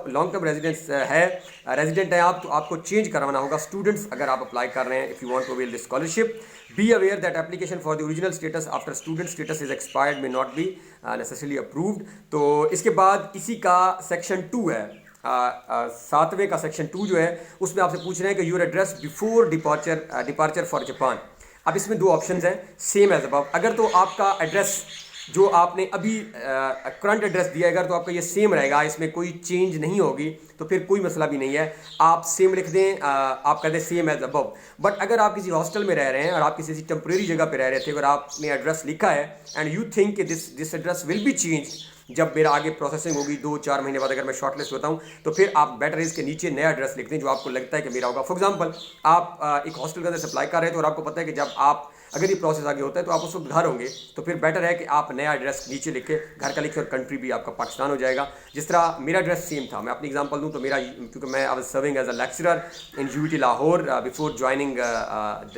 S1: लॉन्ग टर्म रेजिडेंस है, रेजिडेंट है आप, तो आपको चेंज करवाना होगा स्टूडेंट्स अगर आप अप्लाई कर रहे हैं, if you want to avail this scholarship. Be aware that application for the original status after student status is expired may not be necessarily approved. तो इसके बाद इसी का सेक्शन 2 है, 7वें का सेक्शन 2 जो है उसमें आपसे पूछ रहे हैं कि your address before departure for Japan. अब इसमें 2 ऑप्शंस हैं, सेम एज अबव। अगर तो आपका एड्रेस जो आपने अभी करंट एड्रेस दिया है, अगर तो आपका ये सेम रहेगा, इसमें कोई चेंज नहीं होगी, तो फिर कोई मसला भी नहीं है, आप सेम लिख दें, आप कहते हैं सेम एज अबव। बट अगर आप किसी हॉस्टल में रह रहे हैं और आप किसी टेम्प्रेरी जगह पे रह रहे थे, अगर आपने एड्रेस लिखा है एंड यू थिंक कि this address will B change, जब मेरा आगे प्रोसेसिंग होगी 2-4 महीने बाद, अगर मैं शॉर्टलिस्ट होता हूँ, तो फिर आप बेटर इसके नीचे नया एड्रेस लिख दें जो आपको लगता है कि मेरा होगा। फॉर एग्जांपल आप एक हॉस्टल के अंदर सप्लाई कर रहे थे और आपको पता है कि जब आप अगर ये प्रोसेस आगे होता है तो आप उस वक्त घर होंगे, तो फिर बेटर है कि आप नया एड्रेस नीचे लिखे, घर का लिखे, और कंट्री भी आपका पाकिस्तान हो जाएगा। जिस तरह मेरा एड्रेस सेम था, मैं अपनी एग्जांपल दूं तो मेरा, क्योंकि मैं I was serving as a lecturer in UT Lahore before joining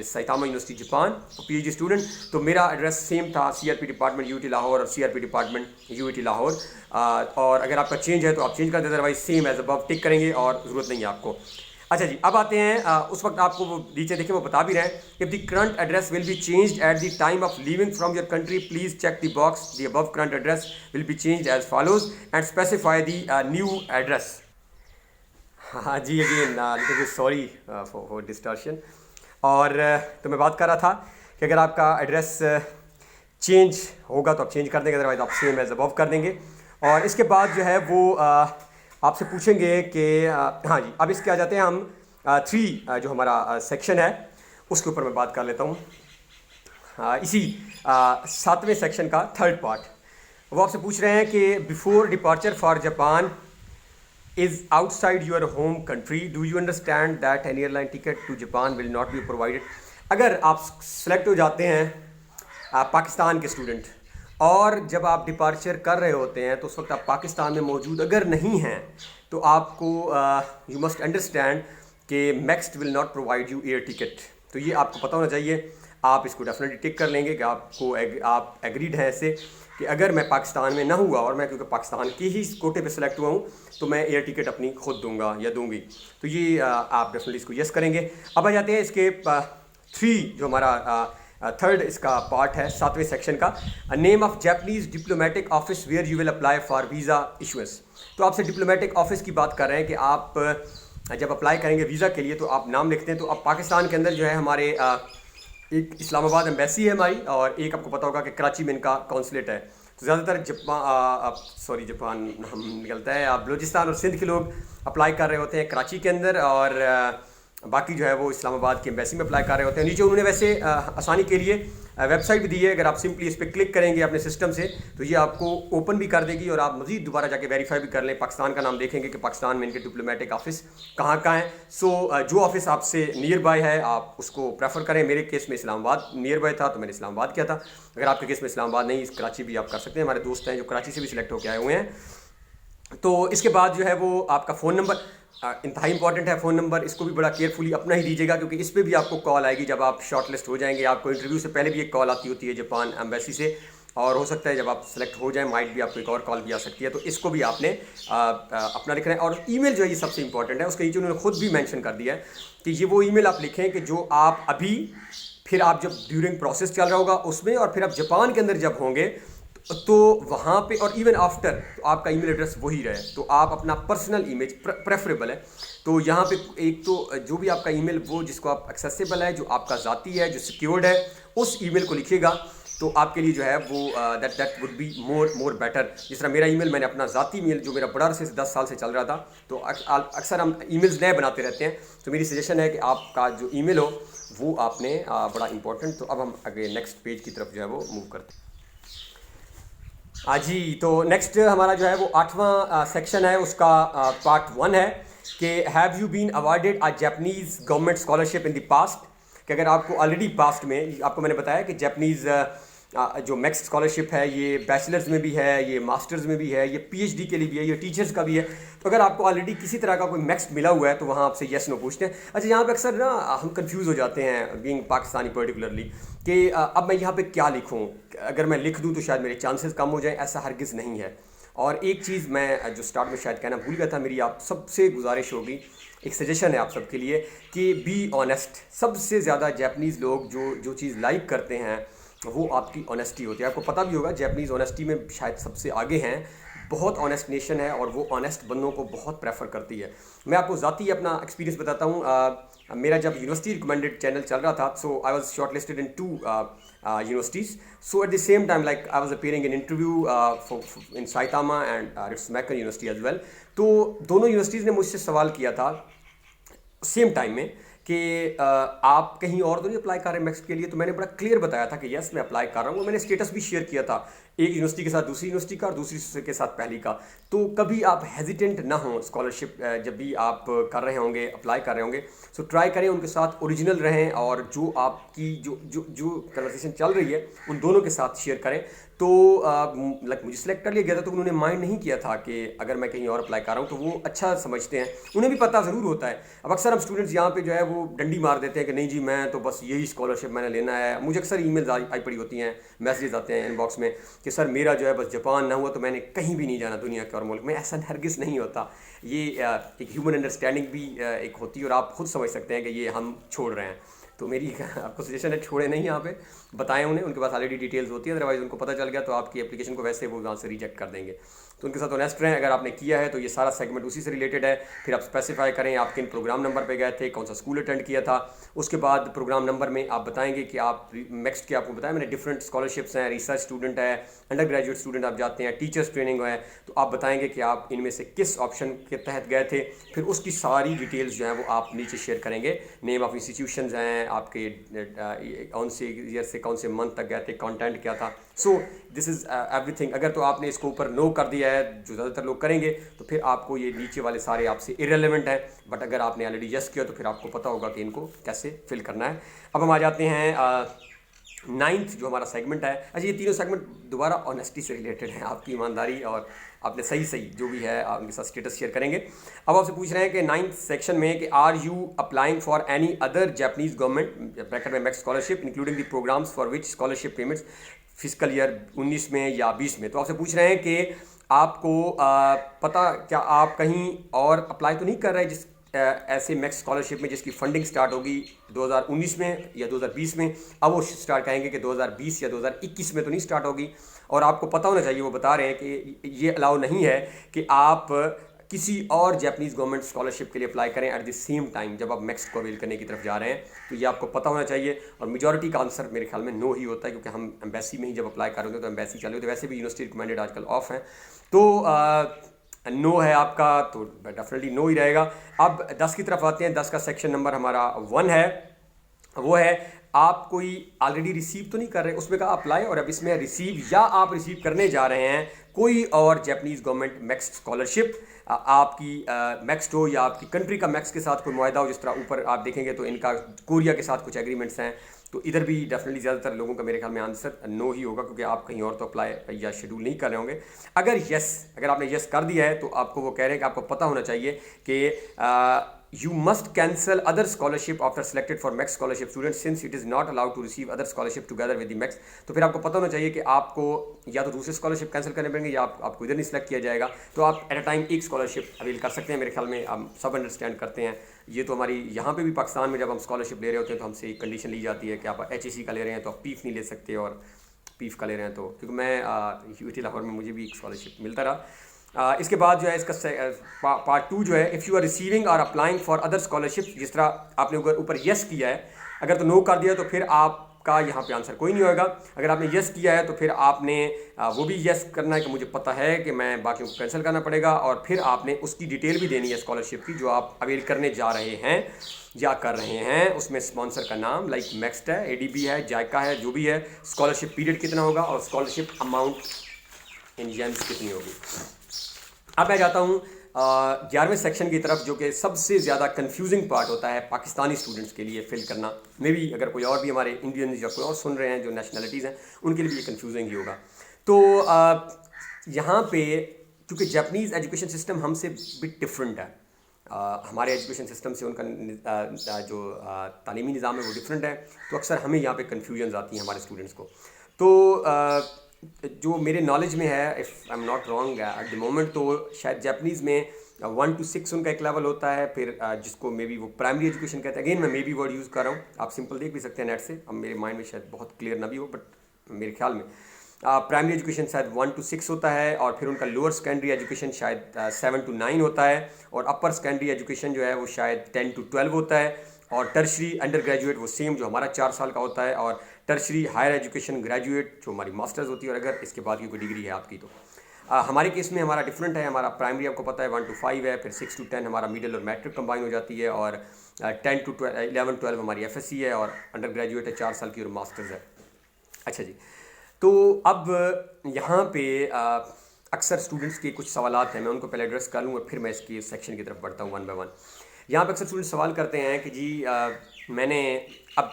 S1: Saitama University Japan PhD student, तो मेरा एड्रेस सेम था, सीआरपी डिपार्टमेंट यूटी लाहौर और सीआरपी डिपार्टमेंट यूटी लाहौर। और अगर आपका चेंज है तो आप चेंज कर दें, अदरवाइज सेम एज अबव टिक करेंगे और ज़रूरत नहीं है आपको। अच्छा जी, अब आते हैं उस वक्त आपको वो नीचे देखिए वो बता भी रहे हैं कि the current address will be changed at the time of leaving from your country, please check the box, the above current address will be changed as follows and specify the new address. हाँ जी, again little bit sorry for distortion. और तो मैं बात कर रहा था कि अगर आपका एड्रेस चेंज होगा तो आप चेंज कर देंगे, अदरवाइज आप सेम एज अबव कर देंगे। और इसके बाद जो है वो आपसे पूछेंगे कि हाँ जी, अब इसके आ जाते हैं हम 3 जो हमारा सेक्शन है उसके ऊपर मैं बात कर लेता हूँ। इसी 7वें सेक्शन का 3rd पार्ट, वो आपसे पूछ रहे हैं कि before departure for Japan is outside your home country, do you understand that an airline ticket to Japan will not be provided. अगर आप सेलेक्ट हो जाते हैं पाकिस्तान के स्टूडेंट और जब आप डिपार्चर कर रहे होते हैं तो उस वक्त आप पाकिस्तान में मौजूद अगर नहीं हैं, तो आपको यू मस्ट अंडरस्टैंड कि MEXT will not provide you air ticket. तो ये आपको पता होना चाहिए, आप इसको डेफिनेटली टिक कर लेंगे कि आप एग्रीड हैं ऐसे कि अगर मैं पाकिस्तान में ना हुआ और मैं क्योंकि पाकिस्तान की ही कोटे पे सिलेक्ट हुआ हूँ तो मैं एयर टिकट अपनी खुद दूंगा या दूंगी। तो ये आप डेफिनेटली इसको यस करेंगे। अब आ जाते हैं इसके 3 जो हमारा 3rd इसका पार्ट है 7वें सेक्शन का, name of Japanese diplomatic office where you will apply for visa issuance. तो आपसे डिप्लोमेटिक ऑफिस की बात कर रहे हैं कि आप जब अप्लाई करेंगे वीज़ा के लिए तो आप नाम लिखते हैं। तो अब पाकिस्तान के अंदर जो है हमारे एक इस्लामाबाद एम्बेसी है हमारी, और एक आपको पता होगा कि कराची में इनका कौंसलेट है। तो ज़्यादातर जापान हम निकलता है, आप बलूचिस्तान और सिंध के लोग अप्लाई कर रहे होते हैं कराची के अंदर, और बाकी जो है वो इस्लामाबाद की एम्बेसी में अप्लाई कर रहे होते हैं। नीचे उन्होंने वैसे आसानी के लिए वेबसाइट भी दी है, अगर आप सिंपली इस पर क्लिक करेंगे अपने सिस्टम से तो ये आपको ओपन भी कर देगी और आप मज़ीद दोबारा जाके वेरीफाई भी कर लें। पाकिस्तान का नाम देखेंगे कि पाकिस्तान में इनके डिप्लोमेटिक ऑफिस कहाँ कहाँ हैं। सो जो ऑफिस आपसे नियर बाय है आप उसको प्रेफर करें। मेरे केस में इस्लामाबाद नियर बाय था तो मैंने इस्लामाबाद किया था। अगर आपके केस में इस्लामाबाद नहीं, कराची भी आप कर सकते हैं। हमारे दोस्त हैं जो कराची से भी सिलेक्ट होकर आए हुए हैं। तो इसके बाद जो है वो आपका फ़ोन नंबर इंतहाई इंपॉर्टेंट है। फ़ोन नंबर इसको भी बड़ा केयरफुली अपना ही दीजिएगा, क्योंकि इस पर भी आपको कॉल आएगी जब आप शॉर्ट लिस्ट हो जाएंगे। आपको इंटरव्यू से पहले भी एक कॉल आती होती है जापान एम्बेसी से, और हो सकता है जब आप सेलेक्ट हो जाएं माइट भी आपको एक और कॉल भी आ सकती है। तो इसको भी आपने अपना लिखना है। और ईमेल जो है ये सबसे इंपॉर्टेंट है। उसके नीचे उन्होंने खुद भी मेंशन कर दिया है कि ये वो ईमेल आप लिखें कि जो आप अभी, फिर आप जब ड्यूरिंग प्रोसेस चल रहा होगा उसमें, और फिर आप जापान के अंदर जब होंगे तो वहाँ पे, और इवन आफ्टर, तो आपका ईमेल एड्रेस वही रहे। तो आप अपना पर्सनल इमेज प्रेफरेबल है। तो यहाँ पे एक तो जो भी आपका ईमेल वो जिसको आप एक्सेसिबल है, जो आपका ज़ाती है, जो सिक्योर्ड है, उस ईमेल को लिखिएगा। तो आपके लिए जो है वो that would be more better. जिस तरह मेरा ईमेल, मैंने अपना ज़ाती ईमेल जो मेरा बड़ा से 10 साल से चल रहा था, तो अक्सर हम ईमेल्स नए बनाते रहते हैं। तो मेरी सजेशन है कि आपका जो ईमेल हो वो आपने बड़ा इंपॉर्टेंट। तो अब हम आगे नेक्स्ट पेज की तरफ जो है वो मूव करते हैं। हाँ जी, तो नेक्स्ट हमारा जो है वो 8वां सेक्शन है, उसका पार्ट 1 है कि have you been awarded a Japanese government scholarship in the past. कि अगर आपको ऑलरेडी पास्ट में, आपको मैंने बताया कि जापानीज़ जो मैक्स स्कॉलरशिप है ये बैचलर्स में भी है, ये मास्टर्स में भी है, ये पीएचडी के लिए भी है, ये टीचर्स का भी है। तो अगर आपको ऑलरेडी किसी तरह का कोई मैक्स मिला हुआ है तो वहाँ आपसे येस नो पूछते हैं। अच्छा, यहाँ पे अक्सर ना हम कंफ्यूज हो जाते हैं बीइंग पाकिस्तानी पर्टिकुलरली कि अब मैं यहाँ पे क्या लिखूँ। अगर मैं लिख दूँ तो शायद मेरे चांसेस कम हो जाएँ। ऐसा हरगिज़ नहीं है। और एक चीज़ मैं जो स्टार्ट में शायद कहना भूल गया था, मेरी आप सबसे गुजारिश होगी, एक सजेशन है आप सबके लिए कि बी ऑनेस्ट। सबसे ज़्यादा जापानीज़ लोग जो चीज़ लाइक करते हैं वो आपकी ऑनेस्टी होती है। आपको पता भी होगा जापानीज़ ऑनेस्टी में शायद सबसे आगे हैं। बहुत ऑनेस्ट नेशन है और वो ऑनेस्ट बंदों को बहुत प्रेफर करती है। मैं आपको ज़ाती अपना एक्सपीरियंस बताता हूँ। मेरा जब यूनिवर्सिटी रिकमेंडेड चैनल चल रहा था, so I was shortlisted in 2 universities. So at the same time, like I was appearing in interview in Saitama and Ritsumeikan University as well. तो दोनों यूनिवर्सिटीज़ ने मुझसे सवाल किया था सेम टाइम में कि आप कहीं और तो नहीं अप्लाई कर रहे मैक्स के लिए। तो मैंने बड़ा क्लियर बताया था कि यस मैं अप्लाई कर रहा हूँ। मैंने स्टेटस भी शेयर किया था, एक यूनिवर्सिटी के साथ दूसरी यूनिवर्सिटी का और दूसरी के साथ पहली का। तो कभी आप हेजिटेंट ना हो स्कॉलरशिप जब भी आप कर रहे होंगे, अप्लाई कर रहे होंगे। सो ट्राई करें उनके साथ ओरिजिनल रहें, और जो आपकी जो कन्वर्सेशन चल रही है उन दोनों के साथ शेयर करें। तो लाइक मुझे सेलेक्ट कर लिया गया था, तो उन्होंने माइंड नहीं किया था कि अगर मैं कहीं और अप्लाई कर रहा हूँ। तो वो अच्छा समझते हैं, उन्हें भी पता ज़रूर होता है। अब अक्सर हम स्टूडेंट्स यहाँ पे जो है वो डंडी मार देते हैं कि नहीं जी मैं तो बस यही स्कॉलरशिप मैंने लेना है। मुझे अक्सर ईमेल्स आई पड़ी होती हैं, मैसेजेस आते हैं इनबॉक्स में कि सर मेरा जो है बस जापान ना हुआ तो मैंने कहीं भी नहीं जाना दुनिया के और मुल्क में। ऐसा हरगिज़ नहीं होता। ये एक ह्यूमन अंडरस्टैंडिंग भी एक होती है, और आप खुद समझ सकते हैं कि ये हम छोड़ रहे हैं। तो मेरी आपको सजेशन है छोड़े नहीं, यहाँ पे बताएं उन्हें, उनके पास ऑलरेडी डिटेल्स होती है। अदरवाइज़ उनको पता चल गया तो आपकी एप्लीकेशन को वैसे वो वहाँ से रिजेक्ट कर देंगे। तो उनके साथ ऑनेस्ट रहें। अगर आपने किया है तो ये सारा सेगमेंट उसी से रिलेटेड है। फिर आप स्पेसिफाई करें आप किन प्रोग्राम नंबर पे गए थे, कौन सा स्कूल अटेंड किया था। उसके बाद प्रोग्राम नंबर में आप बताएंगे कि आप नेक्स्ट के, आपको बताया मैंने डिफरेंट स्कॉलरशिप्स हैं, रिसर्च स्टूडेंट है, अंडर ग्रेजुएट स्टूडेंट आप जाते हैं, टीचर्स ट्रेनिंग है। तो आप बताएंगे कि आप इनमें से किस ऑप्शन के तहत गए थे। फिर उसकी सारी डिटेल्स जो है वो आप नीचे शेयर करेंगे। नेम ऑफ इंस्टीट्यूशंस हैं, आपके कौन से ईयर से कौन से मंथ तक गए थे, कंटेंट क्या था। So this is everything. अगर तो आपने इसको ऊपर नो कर दिया है, जो ज़्यादातर लोग करेंगे, तो फिर आपको ये नीचे वाले सारे आपसे इरेलेवेंट हैं। बट अगर आपने ऑलरेडी यस किया तो फिर आपको पता होगा कि इनको कैसे फिल करना है। अब हम आ जाते हैं 9th जो हमारा सेगमेंट है। अच्छा, ये तीनों सेगमेंट दोबारा ऑनेस्टी से रिलेटेड हैं, आपकी ईमानदारी और आपने सही जो भी है आप उनके साथ स्टेटस शेयर करेंगे। अब आपसे पूछ रहे हैं कि 9th सेक्शन में कि are you applying for any other Japanese government bracket में MEXT scholarship including the programs for which scholarship payments physical year 19 में या 20 में। तो आपसे पूछ रहे हैं कि आपको पता क्या आप कहीं और अप्लाई तो नहीं कर रहे जिस ऐसे मैक्स स्कॉलरशिप में जिसकी फंडिंग स्टार्ट होगी 2019 में या 2020 में। अब वो स्टार्ट कहेंगे कि 2020 या 2021 में तो नहीं स्टार्ट होगी। और आपको पता होना चाहिए, वो बता रहे हैं कि ये अलाउ नहीं है कि आप किसी और जापानीज़ गवर्नमेंट स्कॉलरशिप के लिए अप्लाई करें एट द सेम टाइम जब आप मैक्स को अवेल करने की तरफ जा रहे हैं। तो ये आपको पता होना चाहिए। और मेजॉरिटी का आंसर मेरे ख्याल में नो ही होता है, क्योंकि हम एम्बेसी में ही जब अप्लाई कर रहे होते हैं तो एम्बेसी चालू होती है। वैसे भी यूनिवर्सिटी रिकमेंडेड आजकल ऑफ हैं। तो नो है आपका तो डेफिनेटली नो ही रहेगा। अब 10 की तरफ आते हैं। 10 का सेक्शन नंबर हमारा 1 है, वो है आप कोई ऑलरेडी रिसीव तो नहीं कर रहे, उसमें कहा अप्लाई, और अब इसमें रिसीव या आप रिसीव करने जा रहे हैं कोई और जापानीज गवर्नमेंट मैक्स स्कॉलरशिप। आपकी मैक्स हो या आपकी कंट्री का मैक्स के साथ कोई मुआहदा हो, जिस तरह ऊपर आप देखेंगे तो इनका कोरिया के साथ कुछ एग्रीमेंट्स हैं, तो इधर भी डेफिनेटली ज़्यादातर लोगों का मेरे ख्याल में आंसर नो ही होगा, क्योंकि आप कहीं और तो अप्लाई या शेड्यूल नहीं कर रहे होंगे। अगर आपने यस कर दिया है तो आपको वो कह रहे हैं कि आपको पता होना चाहिए कि you must cancel other scholarship after selected for max scholarship students since it is not allowed to receive other scholarship together with the max। तो फिर आपको पता होना चाहिए कि आपको या तो दूसरे स्कॉलरशिप कैंसिल करने पड़ेंगे या आपको इधर नहीं सिलेक्ट किया जाएगा, तो आप एट अ टाइम एक स्कॉलरशिप अवेल कर सकते हैं। मेरे ख्याल में हम सब अंडरस्टैंड करते हैं ये। तो हमारी यहाँ पे भी पाकिस्तान में जब हम स्कॉलरशिप ले रहे होते हैं तो हमसे एक कंडीशन ली जाती है कि आप HEC का ले रहे हैं तो आप पीफ नहीं ले सकते, और पीफ का ले रहे हैं तो, क्योंकि मैं UT लाहौर में मुझे भी एक स्कॉलरशिप मिलता रहा। इसके बाद जो है इसका पार्ट 2 जो है, इफ़ यू आर रिसीविंग और अप्लाइंग फॉर अदर स्कॉलरशिप, जिस तरह आपने ऊपर यस किया है, अगर तो नो कर दिया तो फिर आपका यहाँ पे आंसर कोई नहीं होगा। अगर आपने यस किया है तो फिर आपने वो भी यस करना है कि मुझे पता है कि मैं बाकियों को कैंसिल करना पड़ेगा, और फिर आपने उसकी डिटेल भी देनी है स्कॉलरशिप की जो आप अवेल करने जा रहे हैं या कर रहे हैं। उसमें स्पॉन्सर का नाम लाइक मैक्स्ट है, ADB है, जायका है, जो भी है, स्कॉलरशिप पीरियड कितना होगा और स्कॉलरशिप अमाउंट इन येन्स कितनी होगी। अब मैं जाता हूँ 11वें सेक्शन की तरफ, जो कि सबसे ज़्यादा कंफ्यूजिंग पार्ट होता है पाकिस्तानी स्टूडेंट्स के लिए फिल करना। मे बी अगर कोई और भी हमारे इंडियन या कोई और सुन रहे हैं जो नेशनलिटीज़ हैं, उनके लिए भी ये कंफ्यूजिंग ही होगा। तो यहाँ पे क्योंकि जापानीज़ एजुकेशन सिस्टम हमसे बिट डिफरेंट है, हमारे एजुकेशन सिस्टम से उनका जो तालीमी निज़ाम है वो डिफरेंट है, तो अक्सर हमें यहाँ पे कन्फ्यूजन आती हैं हमारे स्टूडेंट्स को। तो जो मेरे नॉलेज में है, if I am not wrong at the moment, तो शायद जापानीज़ में 1 to 6 उनका एक लेवल होता है, फिर जिसको मे बी वो प्राइमरी एजुकेशन कहते हैं। अगेन मैं मे बी वर्ड यूज़ कर रहा हूँ, आप सिंपल देख भी सकते हैं नेट से, अब मेरे माइंड में शायद बहुत क्लियर ना भी हो, बट मेरे ख्याल में प्राइमरी एजुकेशन शायद 1 to 6 होता है, और फिर उनका लोअर सेकेंडरी एजुकेशन शायद 7 to 9 होता है, और अपर सेकेंडरी एजुकेशन जो है वो शायद 10 to 12 होता है, और टर्शरी अंडर ग्रेजुएट वो सेम जो हमारा 4 साल का होता है, और टर्शरी हायर एजुकेशन ग्रेजुएट जो हमारी मास्टर्स होती है, और अगर इसके बाद की कोई डिग्री है आपकी तो हमारे केस में हमारा डिफरेंट है। हमारा प्राइमरी आपको पता है 1 to 5 है, फिर 6 to 10 हमारा मिडिल और मैट्रिक कंबाइन हो जाती है, और 10 to 11 12 हमारी FSC है, और अंडर ग्रेजुएट है 4 साल की, और मास्टर्स है। अच्छा जी, तो अब यहाँ पे अक्सर स्टूडेंट्स के कुछ सवालात हैं, मैं उनको पहले एड्रेस कर लूँ और फिर मैं इसकी सेक्शन की तरफ बढ़ता हूँ 1 by 1। यहाँ पे अक्सर स्टूडेंट सवाल करते हैं कि जी अब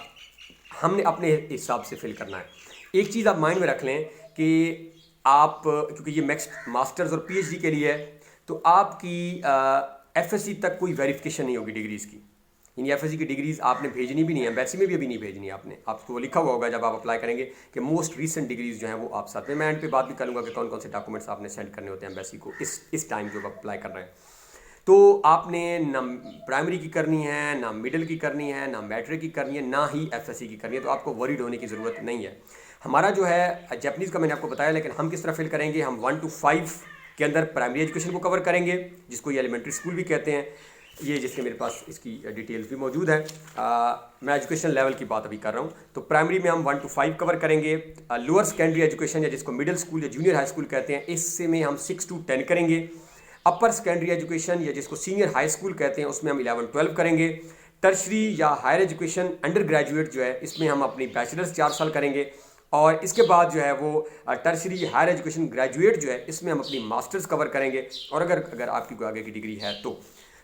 S1: हमने अपने हिसाब से फिल करना है। एक चीज़ आप माइंड में रख लें कि आप, क्योंकि ये मास्टर्स और PhD के लिए है, तो आपकी FSC तक कोई वेरिफिकेशन नहीं होगी डिग्रीज़ की, यानी FSC की डिग्रीज़ आपने भेजनी भी नहीं है, एम्बेसी में भी अभी नहीं भेजनी है आपने, आपको वो लिखा हुआ होगा जब आप अप्लाई करेंगे कि मोस्ट रीसेंट डिग्रीज़ जो हैं वो आप साथ में। मैं एंड पे बात भी करूँगा कि कौन कौन से डॉक्यूमेंट्स आपने सेंड करने होते हैं एम्बेसी को इस टाइम जो आप अप्लाई कर रहे हैं। तो आपने ना प्राइमरी की करनी है, ना मिडिल की करनी है, ना मैट्रिक की करनी है, ना ही FSC की करनी है, तो आपको वरीड होने की ज़रूरत नहीं है। हमारा जो है जापानीज़ का मैंने आपको बताया, लेकिन हम किस तरह फिल करेंगे, हम 1 to 5 के अंदर प्राइमरी एजुकेशन को कवर करेंगे, जिसको ये एलिमेंट्री स्कूल भी कहते हैं, ये जिसके मेरे पास इसकी डिटेल्स भी मौजूद है। मैं एजुकेशन लेवल की बात अभी कर रहा हूँ। तो प्राइमरी में हम 1 to 5 कवर करेंगे। लोअर सेकेंडरी एजुकेशन या जिसको मिडिल स्कूल या जूनियर हाई स्कूल कहते हैं, इससे में हम 6 to 10 करेंगे। अपर सेकेंडरी एजुकेशन या जिसको सीनियर हाई स्कूल कहते हैं, उसमें हम 11 12 करेंगे। टर्शरी या हायर एजुकेशन अंडर ग्रेजुएट जो है, इसमें हम अपनी बैचलर्स 4 साल करेंगे, और इसके बाद जो है वो टर्शरी हायर एजुकेशन ग्रेजुएट जो है, इसमें हम अपनी मास्टर्स कवर करेंगे, और अगर आपकी कोई आगे की डिग्री है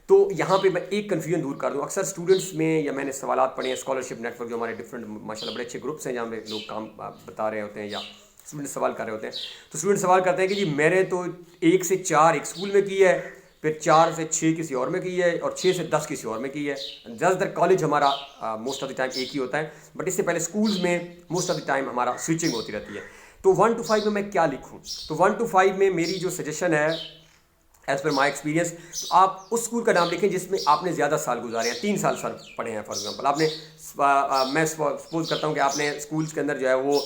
S1: तो यहाँ पे मैं एक कन्फ्यूजन दूर कर दूँ। अक्सर स्टूडेंट्स में, या मैंने सवालात पढ़े हैं स्कॉलरशिप नेटवर्क जो हमारे डिफरेंट माशाल्लाह बड़े अच्छे ग्रुप्स हैं जहाँ पे लोग काम बता रहे होते हैं या स्टूडेंट सवाल कर रहे होते हैं, तो स्टूडेंट सवाल करते हैं कि जी मैंने तो 1 से 4 एक स्कूल में की है, फिर 4 से 6 किसी और में की है, और 6 से 10 किसी और में की है। ज़्यादातर कॉलेज हमारा मोस्ट ऑफ द टाइम एक ही होता है, बट इससे पहले स्कूल्स में मोस्ट ऑफ द टाइम हमारा स्विचिंग होती रहती है। तो 1 to 5 में मैं क्या लिखूँ? तो 1 to 5 में मेरी जो सजेशन है एज़ पर माई एक्सपीरियंस, तो आप उस स्कूल का नाम लिखें जिसमें आपने ज़्यादा साल गुजारे हैं, 3 साल सर पढ़े हैं। फॉर एग्जांपल आपने मैं सपोज करता हूँ कि आपने स्कूल्स के अंदर जो है वो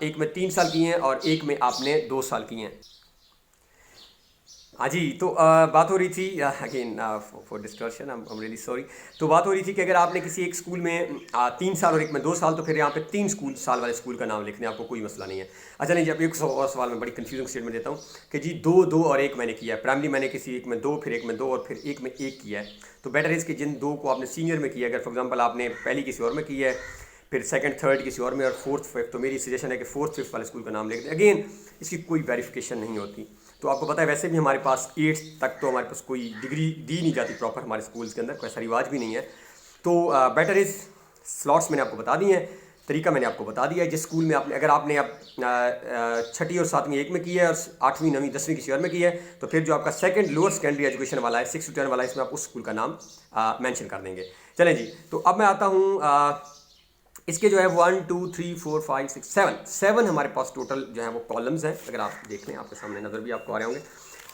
S1: एक में 3 साल किए हैं और एक में आपने 2 साल किए हैं। हाँ जी, तो बात हो रही थी again for distortion, I am really sorry. तो बात हो रही थी कि अगर आपने किसी एक स्कूल में 3 साल और एक में 2 साल, तो फिर यहाँ पे 3 साल वाले स्कूल का नाम लिखने आपको कोई मसला नहीं है। अच्छा नहीं जी, अब एक और सवाल में बड़ी कंफ्यूजिंग स्टेटमेंट देता हूँ कि जी दो दो और एक मैंने किया है। प्राइमरी मैंने किसी एक में 2, फिर एक में 2 और फिर एक में 1 किया है। तो बेटर इज़ कि जिन 2 को आपने सीनियर में किया है, अगर फॉर एग्जाम्पल आपने पहली किसी और में की है, फिर सेकंड थर्ड किसी और में, और फोर्थ फिफ्थ, तो मेरी सजेशन है कि फोर्थ फिफ्थ वाले स्कूल का नाम लिख दें। अगेन इसकी कोई वेरिफिकेशन नहीं होती। तो आपको पता है वैसे भी हमारे पास 8th तक तो हमारे पास कोई डिग्री दी नहीं जाती प्रॉपर हमारे स्कूल्स के अंदर, कोई ऐसा रिवाज भी नहीं है। तो बेटर इज़ स्लॉट्स मैंने आपको बता दिए हैं, तरीका मैंने आपको बता दिया है। जिस स्कूल में आपने, अगर आपने अब 6ठी और 7वीं एक में की है और 8वीं 9वीं 10वीं किसी और में की है, तो फिर जो आपका सेकंड लोअर सेकेंडरी एजुकेशन वाला है 6 to 10 वाला है, इसमें आप उस स्कूल का नाम मेंशन कर देंगे। चलें जी, तो अब मैं आता हूँ इसके जो है 1 2 3 4 5 6 7 हमारे पास टोटल जो है वो कॉलम्स हैं। अगर आप देख लें, आपके सामने नज़र भी आपको आ रहे होंगे।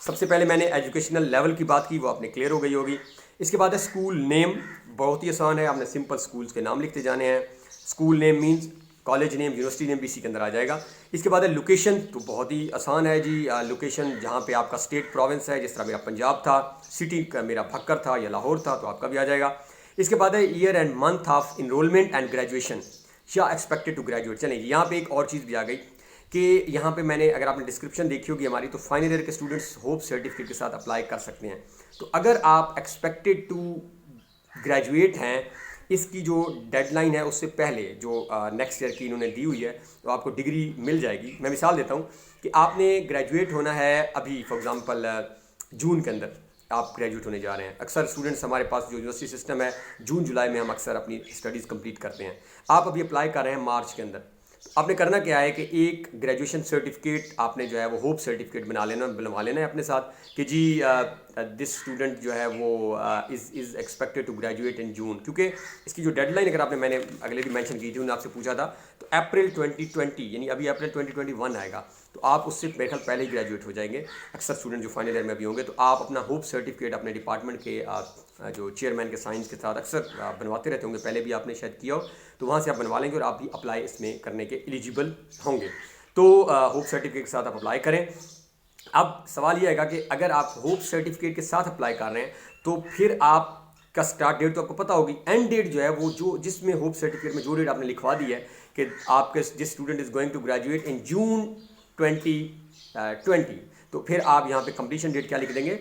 S1: सबसे पहले मैंने एजुकेशनल लेवल की बात की, वो आपने क्लियर हो गई होगी। इसके बाद है स्कूल नेम, बहुत ही आसान है, आपने सिंपल स्कूल्स के नाम लिखते जाने हैं। School name means college name, university name भी इसी के अंदर आ जाएगा। इसके बाद है लोकेशन, तो बहुत ही आसान है जी, लोकेशन जहाँ पे आपका स्टेट प्रोविंस है, जिस तरह मेरा पंजाब था, सिटी का मेरा भक्कर था या लाहौर था, तो आपका भी आ जाएगा। इसके बाद है year and month of enrollment and graduation या एक्सपेक्टेड टू ग्रेजुएट। चलें, यहाँ पे एक और चीज़ भी आ गई कि यहाँ पे मैंने, अगर आपने डिस्क्रिप्शन देखी होगी हमारी, तो फाइनल ईयर के स्टूडेंट्स होप सर्टिफिकेट के साथ अप्लाई कर सकते हैं। तो अगर आप एक्सपेक्टेड टू ग्रेजुएट हैं, इसकी जो डेडलाइन है उससे पहले जो नेक्स्ट ईयर की इन्होंने दी हुई है, तो आपको डिग्री मिल जाएगी। मैं मिसाल देता हूँ कि आपने ग्रेजुएट होना है अभी फॉर एग्जांपल जून के अंदर आप ग्रेजुएट होने जा रहे हैं। अक्सर स्टूडेंट्स हमारे पास जो यूनिवर्सिटी सिस्टम है, जून जुलाई में हम अक्सर अपनी स्टडीज़ कंप्लीट करते हैं। आप अभी अप्लाई कर रहे हैं मार्च के अंदर। आपने करना क्या है कि एक ग्रेजुएशन सर्टिफिकेट आपने जो है वो होप सर्टिफिकेट बनवा लेना है अपने साथ कि जी दिस स्टूडेंट जो है वो is expected to graduate in June. क्योंकि इसकी जो डेडलाइन, अगर आपने, मैंने अगले भी मेंशन की थी, उन्होंने आपसे पूछा था, तो अप्रैल 2020 यानी अभी अप्रैल 2021 आएगा, तो आप उससे मेरे ख्याल पहले ही ग्रेजुएट हो जाएंगे। अक्सर स्टूडेंट जो फाइनल ईयर में भी होंगे, तो आप अपना होप सर्टिफिकेट अपने डिपार्टमेंट के जो चेयरमैन के साइंस के साथ अक्सर बनवाते रहते होंगे, पहले भी आपने शायद किया हो, तो वहाँ से आप बनवा लेंगे और आप भी अप्लाई इसमें करने के एलिजिबल होंगे। तो होप सर्टिफिकेट के साथ आप अप्लाई करें। अब सवाल ये आएगा कि अगर आप होप सर्टिफिकेट के साथ अप्लाई कर रहे हैं, तो फिर आप का स्टार्ट डेट तो आपको पता होगी, एंड डेट जो है वो जो जिसमें होप सर्टिफिकेट में जो डेट आपने लिखवा दी है कि आपके जिस student is going to graduate in June 2020, तो फिर आप यहाँ पे कंप्लीशन डेट क्या लिख देंगे,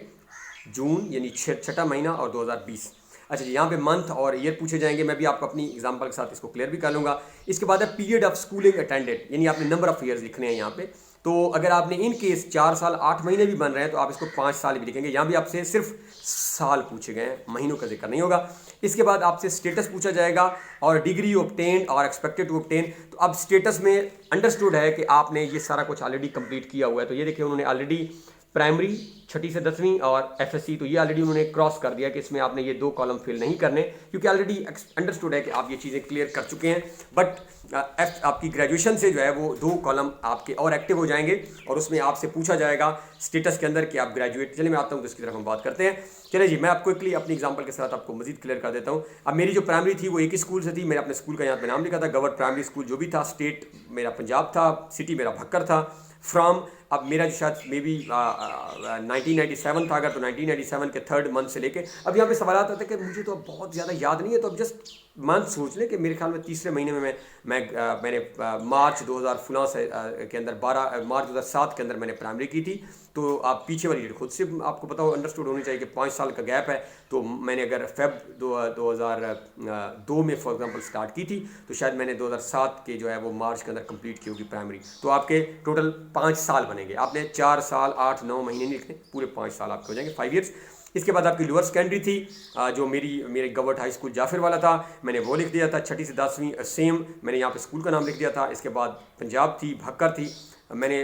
S1: जून, यानी 6ठा महीना और 2020। अच्छा जी, यहाँ पे मंथ और ईयर पूछे जाएंगे, मैं भी आपको अपनी एग्जांपल के साथ इसको क्लियर भी कर लूँगा। इसके बाद है पीरियड ऑफ स्कूलिंग अटेंडेड, यानी आपने नंबर ऑफ ईयर्स लिखने हैं यहाँ पे। तो अगर आपने इन केस 4 साल 8 महीने भी बन रहे हैं, तो आप इसको 5 साल भी लिखेंगे। यहाँ भी आपसे सिर्फ साल पूछे गए हैं, महीनों का जिक्र नहीं होगा। इसके बाद आपसे स्टेटस पूछा जाएगा और डिग्री ऑब्टेन और एक्सपेक्टेड टू ऑब्टेन। तो अब स्टेटस में अंडरस्टूड है कि आपने ये सारा कुछ ऑलरेडी कंप्लीट किया हुआ है। तो ये देखिए, उन्होंने ऑलरेडी प्राइमरी 6ठी से 10वीं और एफएससी, तो ये ऑलरेडी उन्होंने क्रॉस कर दिया कि इसमें आपने ये 2 कॉलम फिल नहीं करने, क्योंकि ऑलरेडी अंडरस्टूड है कि आप ये चीज़ें क्लियर कर चुके हैं। बट आपकी ग्रेजुएशन से जो है वो 2 कॉलम आपके और एक्टिव हो जाएंगे और उसमें आपसे पूछा जाएगा स्टेटस के अंदर कि आप ग्रेजुएट। चलिए मैं आता हूँ तो इसकी तरफ हम बात करते हैं। चलिए जी, मैं आपको क्विकली अपनी एग्जांपल के साथ आपको मजीद क्लियर कर देता हूँ। अब मेरी जो प्राइमरी थी वो एक ही स्कूल से थी, मैंने अपने स्कूल का यहाँ पे नाम लिखा था गवर्नमेंट प्राइमरी स्कूल जो भी था, स्टेट मेरा पंजाब था, सिटी मेरा भक्कर था, फ्रॉम, अब मेरा जो शायद मे बी 1997 था, अगर तो 1997 के 3rd मंथ से लेके, अब यहाँ पे सवाल आता था कि मुझे तो अब बहुत ज़्यादा याद नहीं है, तो अब जस्ट मंथ सोच लें कि मेरे ख्याल में 3रे महीने में मैंने मार्च 2000 फुला से के अंदर 12 मार्च 2007 के अंदर मैंने प्राइमरी की थी। तो आप पीछे वाली डेट खुद से आपको पता हो, अंडरस्टूड होनी चाहिए कि 5 साल का गैप है। तो मैंने अगर फेब 2002 में फॉर एग्जांपल स्टार्ट की थी, तो शायद मैंने 2007 के जो है वो मार्च के अंदर कंप्लीट की होगी प्राइमरी। तो आपके टोटल 5 साल बनेंगे। आपने 4 साल 8 9 महीने नहीं लिखने, पूरे 5 साल आपके हो जाएंगे, 5 ईयर्स। इसके बाद आपकी लोअर सेकेंडरी थी, जो मेरे गवर्नमेंट हाई स्कूल जाफिर वाला था, मैंने वो लिख दिया था। 6ठी से 10वीं सेम, मैंने यहाँ पे स्कूल का नाम लिख दिया था। इसके बाद पंजाब थी, भक्कर थी, मैंने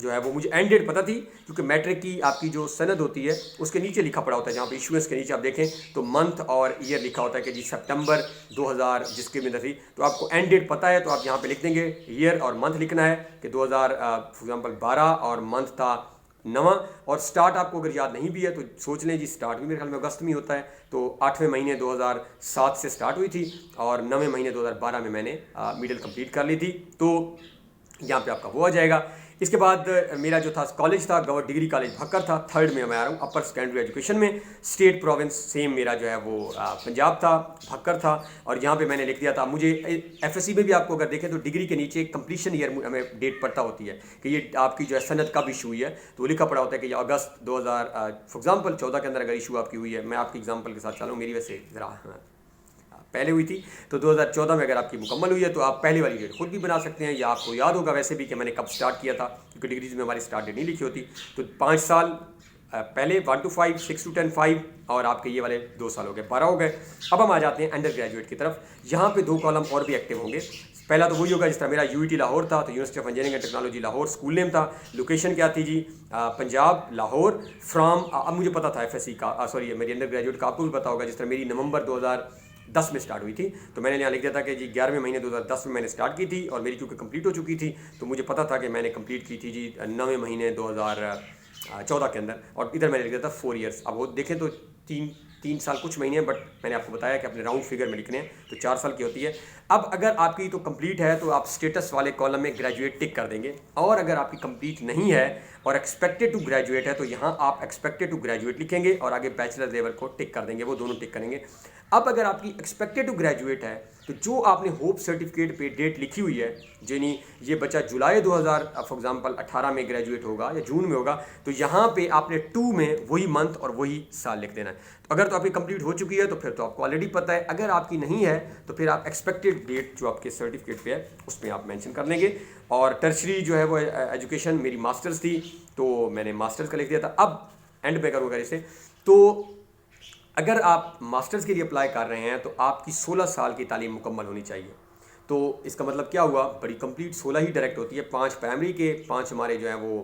S1: जो है वो मुझे एंड डेट पता थी, क्योंकि मैट्रिक की आपकी जो सनद होती है उसके नीचे लिखा पड़ा होता है, जहाँ पे इशूएंस के नीचे आप देखें तो मंथ और ईयर लिखा होता है कि जी सितंबर 2000 जिसके में थी। तो आपको एंड डेट पता है, तो आप यहाँ पे लिख देंगे ईयर और मंथ लिखना है कि 2000 फॉर एग्जाम्पल 12 और मंथ था 9। और स्टार्ट आपको अगर याद नहीं भी है तो सोच लें जी, स्टार्ट भी मेरे ख्याल में अगस्त में होता है। तो 8वें महीने 2007 से स्टार्ट हुई थी और 9वें महीने 2012 में मैंने मिडिल कंप्लीट कर ली थी। तो यहाँ पे आपका वो आ जाएगा। इसके बाद मेरा जो था कॉलेज था गवर्नमेंट डिग्री कॉलेज भक्कर था, थर्ड में मैं आ रहा हूँ अपर सेकेंडरी एजुकेशन में। स्टेट प्रोविंस सेम मेरा जो है वो पंजाब था, भक्कर था। और यहाँ पे मैंने लिख दिया था, मुझे एफएससी में भी आपको अगर देखें तो डिग्री के नीचे कंप्लीशन ईयर हमें डेट पड़ता होती है कि ये आपकी जो है सनद कब इशू हुई है, तो वो लिखा पड़ा होता है कि ये अगस्त 2000 फॉर एग्जाम्पल 14 के अंदर अगर इशू आपकी हुई है। मैं आपकी एग्जाम्पल के साथ चलूँ, मेरी वैसे ज़रा पहले हुई थी, तो 2014 में अगर आपकी मुकम्मल हुई है तो आप पहले वाली डेट खुद भी बना सकते हैं, या आपको याद होगा वैसे भी कि मैंने कब स्टार्ट किया था, क्योंकि डिग्रीज में हमारी स्टार्ट डेट नहीं लिखी होती। तो 5 साल पहले 1 to 5, 6 to 10 5, और आपके ये वाले 2 साल हो गए, 12 हो गए। अब हम आ जाते हैं अंडर ग्रेजुएट की तरफ। यहाँ पे 2 कॉलम और भी एक्टिव होंगे। पहला तो वही होगा जिस तरह मेरा यूईटी लाहौर था, तो university of engineering and technology Lahore school name था। लोकेशन क्या थी जी, पंजाब लाहौर। फ्रॉम अब मुझे पता था एफएससी का, सॉरी मेरी अंडर ग्रेजुएट का आपको भी पता होगा, जिस तरह मेरी नवंबर 2010 में स्टार्ट हुई थी, तो मैंने यहाँ लिख दिया था कि जी 11वें महीने 2010 में मैंने स्टार्ट की थी, और मेरी क्योंकि कंप्लीट हो चुकी थी तो मुझे पता था कि मैंने कंप्लीट की थी जी 9वें महीने 2014 के अंदर। और इधर मैंने लिख दिया था 4 ईयर्स। अब वो देखें तो तीन साल कुछ महीने हैं, बट मैंने आपको बताया कि अपने राउंड फिगर में लिखने हैं, तो 4 साल की होती है। अब अगर आपकी तो कंप्लीट है तो आप स्टेटस वाले कॉलम में ग्रेजुएट टिक कर देंगे, और अगर आपकी कंप्लीट नहीं है और एक्सपेक्टेड टू ग्रेजुएट है तो यहाँ आप एक्सपेक्टेड टू ग्रेजुएट लिखेंगे और आगे बैचलर लेवल को टिक कर देंगे, वो दोनों टिक करेंगे। अब अगर आपकी एक्सपेक्टेड टू ग्रेजुएट है तो जो आपने होप सर्टिफिकेट पे डेट लिखी हुई है, यानी ये बच्चा जुलाई 2000 फॉर एग्जांपल 18 में ग्रेजुएट होगा या जून में होगा, तो यहाँ पे आपने 2 में वही मंथ और वही साल लिख देना है। तो अगर तो आपकी कंप्लीट हो चुकी है तो फिर तो आपको ऑलरेडी पता है, अगर आपकी नहीं है तो फिर आप एक्सपेक्टेड डेट जो आपके सर्टिफिकेट पे है उसमें आप मेंशन कर लेंगे। और टर्शरी जो है वो एजुकेशन मेरी मास्टर्स थी, तो मैंने मास्टर्स का लिख दिया था। अब एंड पे करूँगा इसे, तो अगर आप मास्टर्स के लिए अप्लाई कर रहे हैं तो आपकी 16 साल की तालीम मुकम्मल होनी चाहिए। तो इसका मतलब क्या हुआ, बड़ी कंप्लीट 16 ही डायरेक्ट होती है। 5 प्राइमरी के, 5 हमारे जो है वो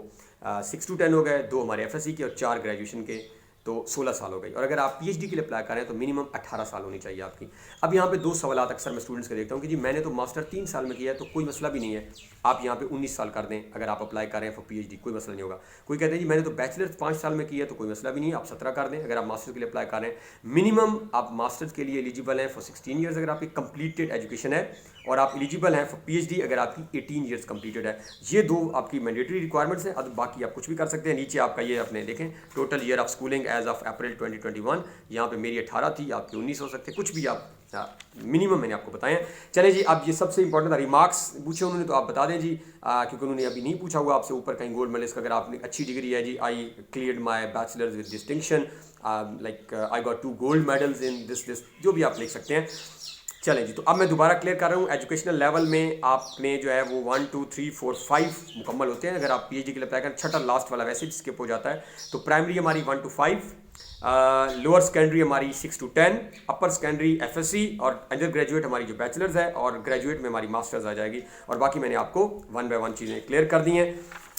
S1: 6 to 10 हो गए, 2 हमारे एफएससी के और 4 ग्रेजुएशन के, तो 16 साल हो गई। और अगर आप पीएचडी के लिए अप्लाई कर रहे हैं तो मिनिमम 18 साल होनी चाहिए आपकी। अब यहाँ पे 2 सवाल अक्सर मैं स्टूडेंट्स के देखता हूँ कि जी मैंने तो मास्टर 3 साल में किया है, तो कोई मसला भी नहीं है, आप यहाँ पे 19 साल कर दें अगर आप अप्लाई कर रहे हैं फॉर पीएचडी, कोई मसला नहीं होगा। कोई कहते हैं जी मैंने तो बैचलर्स 5 साल में किया है, तो कोई मसला भी नहीं है, आप 17 कर दें अगर आप मास्टर्स के लिए अप्लाई कर रहे हैं। मिनिमम आप मास्टर्स के लिए एलिजिबल हैं फॉर 16 ईयर्स अगर आपकी कंप्लीटेड एजुकेशन है, और आप एलिजिबल हैं फॉर पीएचडी अगर आपकी 18 ईयर्स कंप्लीटेड है। ये 2 आपकी मैंडेटरी रिक्वायरमेंट्स हैं। अब बाकी आप कुछ भी कर सकते हैं। नीचे आपका ये अपने देखें total year of schooling as of April 2021, यहाँ पे मेरी 18 थी, आपकी 19 हो सकते, कुछ भी आप मिनिमम मैंने आपको बताया। चले जी, अब ये सबसे इंपॉर्टेंट था, रिमार्क्स पूछे उन्होंने तो आप बता दें जी, क्योंकि उन्होंने अभी नहीं पूछा हुआ आपसे ऊपर कहीं गोल्ड मेडलिस्ट का अगर आपने अच्छी डिग्री है जी, I cleared my bachelors with distinction, like I got 2 gold medals in this, जो भी आप लिख सकते हैं। चलें जी, तो अब मैं दोबारा क्लियर कर रहा हूँ। एजुकेशनल लेवल में आपने जो है वो 1 2 3 4 5 मुकम्मल होते हैं। अगर आप पीएचडी के लिए अप्लाई करें, छठा लास्ट वाला वैसे स्किप हो जाता है। तो प्राइमरी हमारी 1 to 5, लोअर सेकेंडरी हमारी 6 to 10, अपर सेकेंडरी एफएससी, और अंडर ग्रेजुएट हमारी जो बैचलर्स है, और ग्रेजुएट में हमारी मास्टर्स आ जाएगी। और बाकी मैंने आपको 1 by 1 चीज़ें क्लियर कर दी हैं।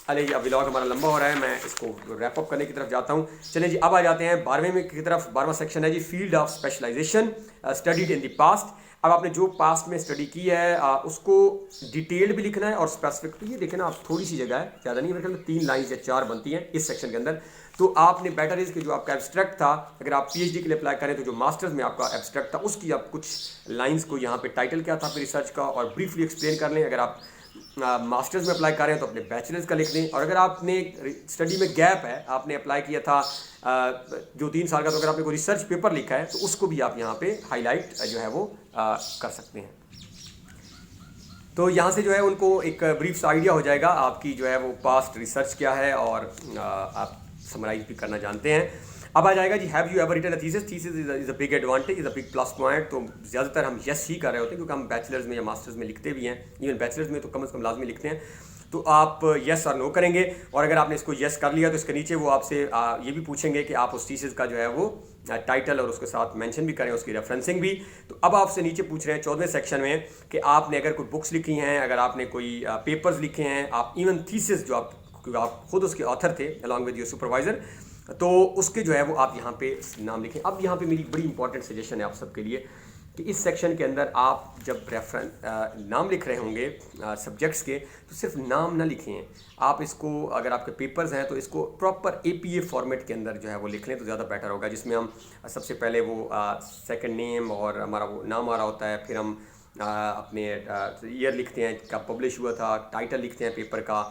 S1: अरे जी, अब व्लॉग हमारा लंबा हो रहा है, मैं इसको रैप अप करने की तरफ जाता हूँ। चलिए जी, अब आ जाते हैं 12वें में की तरफ। 12वां सेक्शन है जी field of specialization studied in the past. अब आपने जो पास्ट में स्टडी की है उसको डिटेल्ड भी लिखना है और स्पेसिफिक। तो ये देखें ना, आप थोड़ी सी जगह है, ज़्यादा नहीं, मेरे ख्याल में 3 लाइन्स या 4 बनती हैं इस सेक्शन के अंदर। तो आपने बेटर इज कि जो आपका एब्स्ट्रैक्ट था, अगर आप पीएचडी के लिए अप्लाई करें तो जो मास्टर्स में आपका एब्स्ट्रैक्ट था उसकी आप कुछ लाइंस को यहाँ पे टाइटल क्या था फिर रिसर्च का, और ब्रीफली एक्सप्लेन कर लें। अगर आप मास्टर्स में अप्लाई कर रहे हैं तो अपने बैचलर्स का लिख दें। और अगर आपने स्टडी में गैप है, आपने अप्लाई किया था जो 3 साल का, तो अगर आपने कोई रिसर्च पेपर लिखा है तो उसको भी आप यहाँ पे हाईलाइट जो है वो कर सकते हैं। तो यहाँ से जो है उनको एक ब्रीफ आइडिया हो जाएगा आपकी जो है वो पास्ट रिसर्च क्या है, और आप समराइज भी करना जानते हैं। अब आ जाएगा जी, have you ever written a thesis. Thesis is a big advantage, is a big plus point. तो ज़्यादातर हम यस ही कर रहे होते हैं क्योंकि हम बैचलर्स में या मास्टर्स में लिखते भी हैं, इवन बैचलर्स में तो कम से कम लाजमी लिखते हैं। तो आप यस और नो करेंगे, और अगर आपने इसको यस कर लिया तो इसके नीचे वो आपसे ये भी पूछेंगे कि आप उस थीसिस का जो है वो टाइटल और उसके साथ मेंशन भी करें, उसकी रेफरेंसिंग भी। तो अब आपसे नीचे पूछ रहे हैं 14वें सेक्शन में कि आपने अगर कोई बुक्स लिखी हैं, अगर आपने कोई पेपर्स लिखे हैं, आप इवन थीसिस जो आप खुद उसके ऑथर थे अलॉन्ग विद योर सुपरवाइजर, तो उसके जो है वो आप यहाँ पे नाम लिखें। अब यहाँ पे मेरी बड़ी इंपॉर्टेंट सजेशन है आप सबके लिए कि इस सेक्शन के अंदर आप जब नाम लिख रहे होंगे सब्जेक्ट्स के, तो सिर्फ नाम ना लिखें आप। इसको अगर आपके पेपर्स हैं तो इसको प्रॉपर APA फॉर्मेट के अंदर जो है वो लिख लें तो ज़्यादा बेटर होगा, जिसमें हम सबसे पहले वो सेकंड नेम और हमारा वो नाम आ रहा होता है, फिर हम अपने ईयर लिखते हैं कब पब्लिश हुआ था, टाइटल लिखते हैं पेपर का,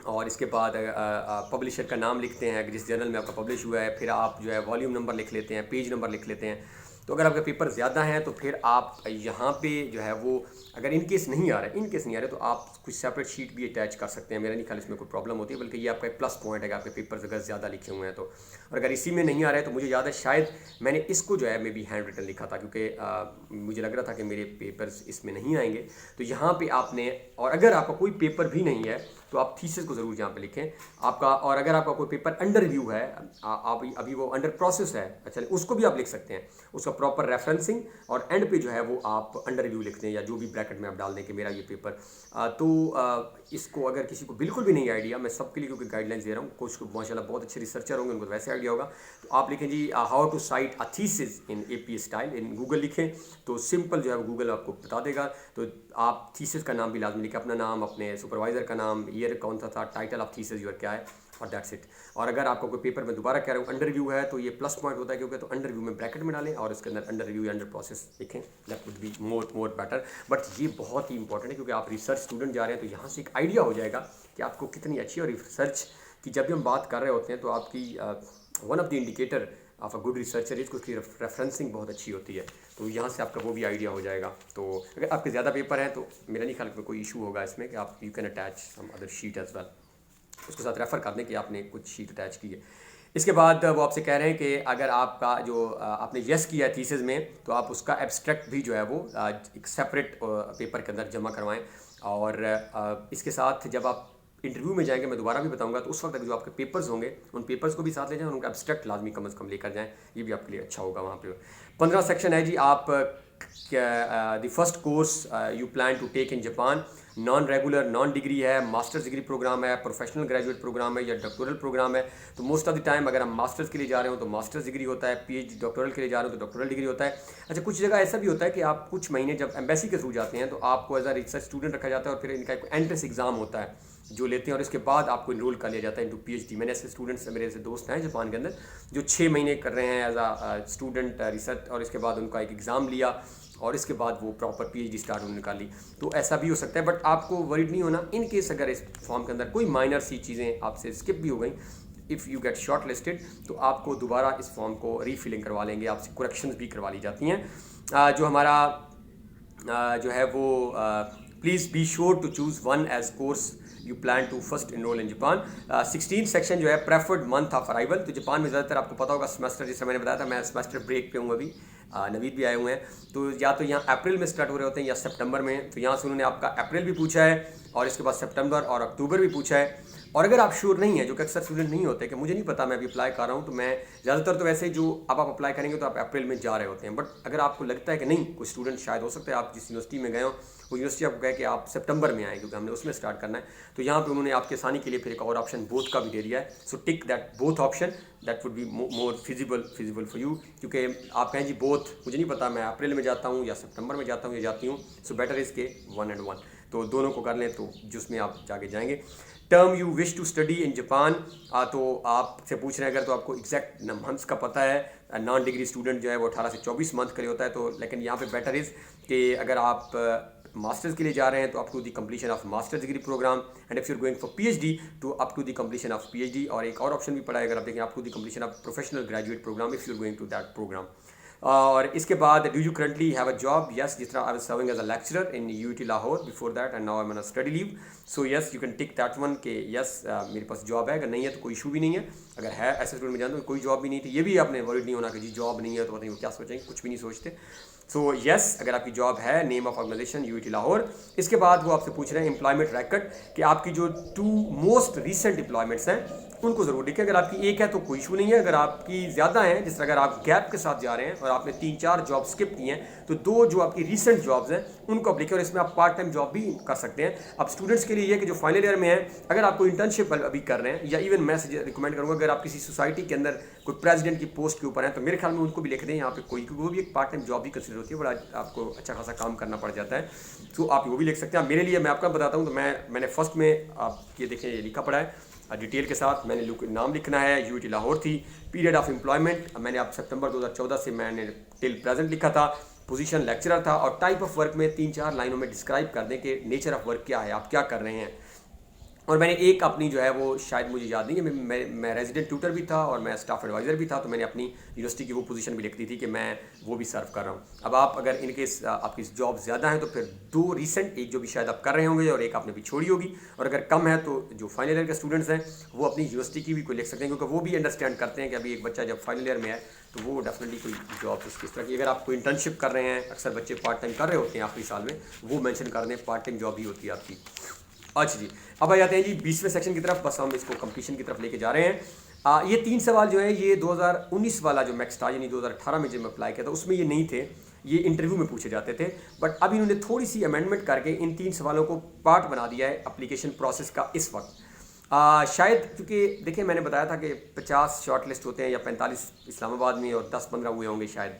S1: और इसके बाद पब्लिशर का नाम लिखते हैं जिस जर्नल में आपका पब्लिश हुआ है, फिर आप जो है वॉल्यूम नंबर लिख लेते हैं, पेज नंबर लिख लेते हैं। तो अगर आपके पेपर ज़्यादा हैं तो फिर आप यहाँ पे जो है वो अगर इन केस नहीं आ रहा है तो आप कुछ सेपरेट शीट भी अटैच कर सकते हैं। मेरा नहीं ख्याल इसमें कोई प्रॉब्लम होती है, बल्कि ये आपका एक प्लस पॉइंट है कि आपके पेपर्स अगर ज़्यादा लिखे हुए हैं तो। और अगर इसी में नहीं आ रहा है तो मुझे याद है शायद मैंने इसको जो है मे बी हैंड रिटन लिखा था, क्योंकि मुझे लग रहा था कि मेरे पेपर्स इसमें नहीं आएंगे। तो यहाँ पे आपने, और अगर आपका कोई पेपर भी नहीं है तो आप थीसिस को ज़रूर यहाँ पे लिखें आपका। और अगर आपका कोई पेपर अंडर रिव्यू है, आप अभी वो अंडर प्रोसेस है, अच्छा उसको भी आप लिख सकते हैं, उसका प्रॉपर रेफरेंसिंग, और एंड पे जो है वो आप अंडर रिव्यू लिख दें या जो भी ब्रैकेट में आप डाल दें कि मेरा ये पेपर। इसको अगर किसी को बिल्कुल भी नहीं आइडिया, मैं सबके लिए क्योंकि गाइडलाइंस दे रहा हूँ, कुछ माशाल्लाह बहुत अच्छे रिसर्चर होंगे, उनको वैसे आइडिया होगा। तो आप लिखें जी how to cite a thesis in AP style in Google लिखें, तो सिंपल जो है वो गूगल आपको बता देगा। तो आप थीसिस का नाम भी लाजमी लिखें, अपना नाम, अपने सुपरवाइज़र का नाम, ईयर कौन सा था, टाइटल ऑफ थीसिस यूर क्या है, और दैट्स इट। और अगर आपको कोई पेपर में दोबारा कह रहा हूँ अंडर रिव्यू है तो ये प्लस पॉइंट होता है, क्योंकि तो अंडर रिव्यू में ब्रैकेट में डालें और इसके अंदर अंडर रिव्यू अंडर प्रोसेस लिखें, that would be more better. But ये बहुत ही इंपॉर्टेंट है क्योंकि आप रिसर्च स्टूडेंट जा रहे हैं, तो यहाँ से एक आइडिया हो जाएगा कि आपको कितनी अच्छी, और रिसर्च की जब भी हम बात कर रहे होते हैं तो आपकी one of the indicator of a good researcher is उसकी रेफरेंसिंग बहुत अच्छी होती है। तो यहाँ से आपका वो भी आइडिया हो जाएगा। तो अगर आपके ज़्यादा पेपर हैं तो मेरा नहीं ख्याल में कोई इशू होगा इसमें कि आप you can attach some other sheet as well, उसके साथ रेफ़र कर दें कि आपने कुछ शीट अटैच की है। इसके बाद वो आपसे कह रहे हैं कि अगर आपका जो आपने येस किया है थीसिस में, तो आप उसका एब्स्ट्रैक्ट भी जो है वो एक सेपरेट पेपर के अंदर जमा करवाएं। और इसके साथ जब आप इंटरव्यू में जाएंगे, मैं दोबारा भी बताऊंगा, तो उस वक्त तक जो आपके पेपर्स होंगे उन पेपर्स को भी साथ ले जाएं और उनका एब्स्ट्रैक्ट लाजमी कम से कम लेकर जाएं, ये भी आपके लिए अच्छा होगा। वहाँ पे 15 सेक्शन है जी। आप the first course you plan to take in Japan, non regular, non degree है, मास्टर्स डिग्री प्रोग्राम है, प्रोफेशनल ग्रेजुएट प्रोग्राम है या डॉक्टोरल प्रोग्राम है। तो मोस्ट ऑफ द टाइम अगर हम मास्टर्स के लिए जा रहे हो तो मास्टर्स डिग्री होता है, पीएचडी डॉक्टोरल के लिए जा रहे हो तो डॉक्टोरल डिग्री होता है। अच्छा, कुछ जगह ऐसा भी होता है कि आप कुछ महीने जब एम्बेसी के थ्रू जाते हैं तो आपको एज अ रिसर्च स्टूडेंट रखा जाता है और फिर इनका एक एंट्रेंस एग्जाम होता है जो लेते हैं और इसके बाद आपको इनरोल कर लिया जाता है इनटू पीएचडी। मैंने ऐसे स्टूडेंट्स, मेरे ऐसे दोस्त हैं जापान के अंदर जो 6 महीने कर रहे हैं एज अ स्टूडेंट रिसर्च, और इसके बाद उनका एक एग्ज़ाम लिया और इसके बाद वो प्रॉपर पीएचडी स्टार्ट होने निकाली। तो ऐसा भी हो सकता है, बट आपको वरीड नहीं होना। इन केस अगर इस फॉर्म के अंदर कोई माइनर सी चीज़ें आपसे स्किप भी हो गई, if you get short listed, तो आपको दोबारा इस फॉर्म को रीफिलिंग करवा लेंगे, आपसे करेक्शंस भी करवा ली जाती हैं। जो हमारा जो है वो please be sure to choose one as course you plan to first enroll in Japan. 16 section जो है प्रेफर्ड मंथ ऑफ अराइवल। तो जापान में ज़्यादातर आपको पता होगा सेमेस्टर, जैसे मैंने बताया था मैं सेमेस्टर ब्रेक पे हूँ अभी, नवीद भी आए हुए हैं, तो या तो यहाँ अप्रैल में स्टार्ट हो रहे होते हैं या सितंबर में। तो यहाँ से उन्होंने आपका अप्रैल भी पूछा है और इसके बाद सितंबर और अक्टूबर भी पूछा है। और अगर आप श्योर नहीं है, जो कि अक्सर स्टूडेंट नहीं होते कि मुझे नहीं पता मैं अभी अप्लाई कर रहा हूँ, तो मैं ज़्यादातर तो वैसे जो अब आप अप्लाई करेंगे तो आप अप्रैल में जा रहे होते हैं। बट अगर आपको लगता है कि नहीं, कोई स्टूडेंट शायद हो सकता है आप जिस यूनिवर्सिटी में गए हो वो यूनिवर्सिटी आपको कहे कि आप सितंबर में आए क्योंकि हमने उसमें स्टार्ट करना है, तो यहाँ पे उन्होंने आपके आसानी के लिए फिर एक और ऑप्शन बोथ का भी दे दिया है। So tick that both option, that would be more feasible for you, क्योंकि आप कहें जी बोथ, मुझे नहीं पता मैं अप्रैल में जाता हूँ या सितंबर में जाता हूँ या जाती हूँ, सो बेटर इज़ के 1 and 1, तो दोनों को कर लें तो जिसमें आप जाके जाएंगे। Term you wish to study in Japan, तो आपसे पूछ रहे हैं अगर तो आपको एग्जैक्ट मंथ्स का पता है। नॉन डिग्री स्टूडेंट जो है वो 18 से 24 मंथ के लिए होता है, तो लेकिन यहाँ पे बेटर इज़ कि अगर आप मास्टर्स के लिए जा रहे हैं तो up to the completion of masters degree program, and if you are going for PhD तो up to the completion of PhD. और एक और ऑप्शन भी पड़ा है अगर आप देखें, up to the completion of professional graduate program if you are going to that program. और इसके बाद do you currently have a job, yes, जिस तरह I was serving as a lecturer in UT Lahore before that and now I am on a study leave, so yes you can tick that one के yes मेरे पास job है। अगर नहीं है तो कोई इशू भी नहीं है, अगर है ऐसे स्टूडेंट में जानते हो कोई जॉब भी नहीं थी, ये भी आपने वरीड नहीं होना कि जी जॉब नहीं है तो पता नहीं वो क्या सोचेंगे, कुछ भी नहीं सोचते। सो यस अगर आपकी जॉब है, name of organization UT Lahore. इसके बाद वो आपसे पूछ रहे हैं एम्प्लॉयमेंट रिकॉर्ड कि आपकी जो 2 मोस्ट रिसेंट एम्प्लॉयमेंट्स हैं उनको ज़रूर लिखें। अगर आपकी एक है तो कोई इशू नहीं है, अगर आपकी ज़्यादा हैं, जिस तरह अगर आप गैप के साथ जा रहे हैं और आपने 3-4 जॉब स्किप की हैं, तो 2 जो आपकी रीसेंट जॉब्स हैं उनको आप लिखें, और इसमें आप पार्ट टाइम जॉब भी कर सकते हैं। अब स्टूडेंट्स के लिए ये कि जो फाइनल ईयर में है, अगर आपको इंटर्नशिप अभी कर रहे हैं, या इवन मैं रिकमेंड करूँगा अगर आप किसी सोसाइटी के अंदर कोई प्रेसिडेंट की पोस्ट के ऊपर हैं तो मेरे ख्याल में उनको भी लिख दें यहाँ पे कोई, क्योंकि वो भी एक पार्ट टाइम जॉब भी कंसिडर होती है, बड़ा आपको अच्छा खासा काम करना पड़ जाता है, तो आप वो भी लिख सकते हैं। मेरे लिए मैं आपका बताता हूँ, तो मैंने फर्स्ट में आप ये देखें ये लिखा पड़ा है डिटेल के साथ, मैंने नाम लिखना है, यूटी लाहौर थी, पीरियड ऑफ एम्प्लॉयमेंट मैंने आप सितंबर 2014 से मैंने टिल प्रेजेंट लिखा था, पोजीशन लेक्चरर था, और टाइप ऑफ वर्क में 3-4 लाइनों में डिस्क्राइब कर दें कि नेचर ऑफ वर्क क्या है, आप क्या कर रहे हैं। और मैंने एक अपनी जो है वो शायद मुझे याद नहीं है, मैं रेजिडेंट ट्यूटर भी था और मैं स्टाफ एडवाइज़र भी था, तो मैंने अपनी यूनिवर्सिटी की वो पोजीशन भी लिख दी थी कि मैं वो भी सर्व कर रहा हूँ। अब आप अगर इनकेस आपकी जॉब ज़्यादा है तो फिर 2 रिसेंट, एक जो भी शायद आप कर रहे होंगे और एक आपने भी छोड़ी होगी, और अगर कम है तो जो फाइनल ईयर के स्टूडेंट्स हैं वो अपनी यूनिवर्सिटी की भी कोई लिख सकते हैं, क्योंकि वो भी अंडरस्टैंड करते हैं कि अभी एक बच्चा जब फाइनल ईयर में है तो वो डेफिनेटली कोई जॉब किस तरह की, अगर आप कोई इंटर्नशिप कर रहे हैं, अक्सर बच्चे पार्ट टाइम कर रहे होते हैं आखिरी साल में, वो मेंशन कर दें पार्ट टाइम जॉब ही होती है आपकी। अच्छा जी, अब आ जाते हैं जी 20वें सेक्शन की तरफ, बस हम इसको कंप्लीशन की तरफ लेके जा रहे हैं। ये 3 सवाल जो है ये 2019 वाला जो मैक्स था, यानी 2018 में जब मैं अप्लाई किया था उसमें ये नहीं थे, ये इंटरव्यू में पूछे जाते थे, बट अब इन्होंने थोड़ी सी अमेंडमेंट करके इन 3 सवालों को पार्ट बना दिया है एप्लीकेशन प्रोसेस का इस वक्त। शायद क्योंकि देखिए मैंने बताया था कि 50 शॉर्ट लिस्ट होते हैं या 45 इस्लामाबाद में और 10-15 हुए होंगे शायद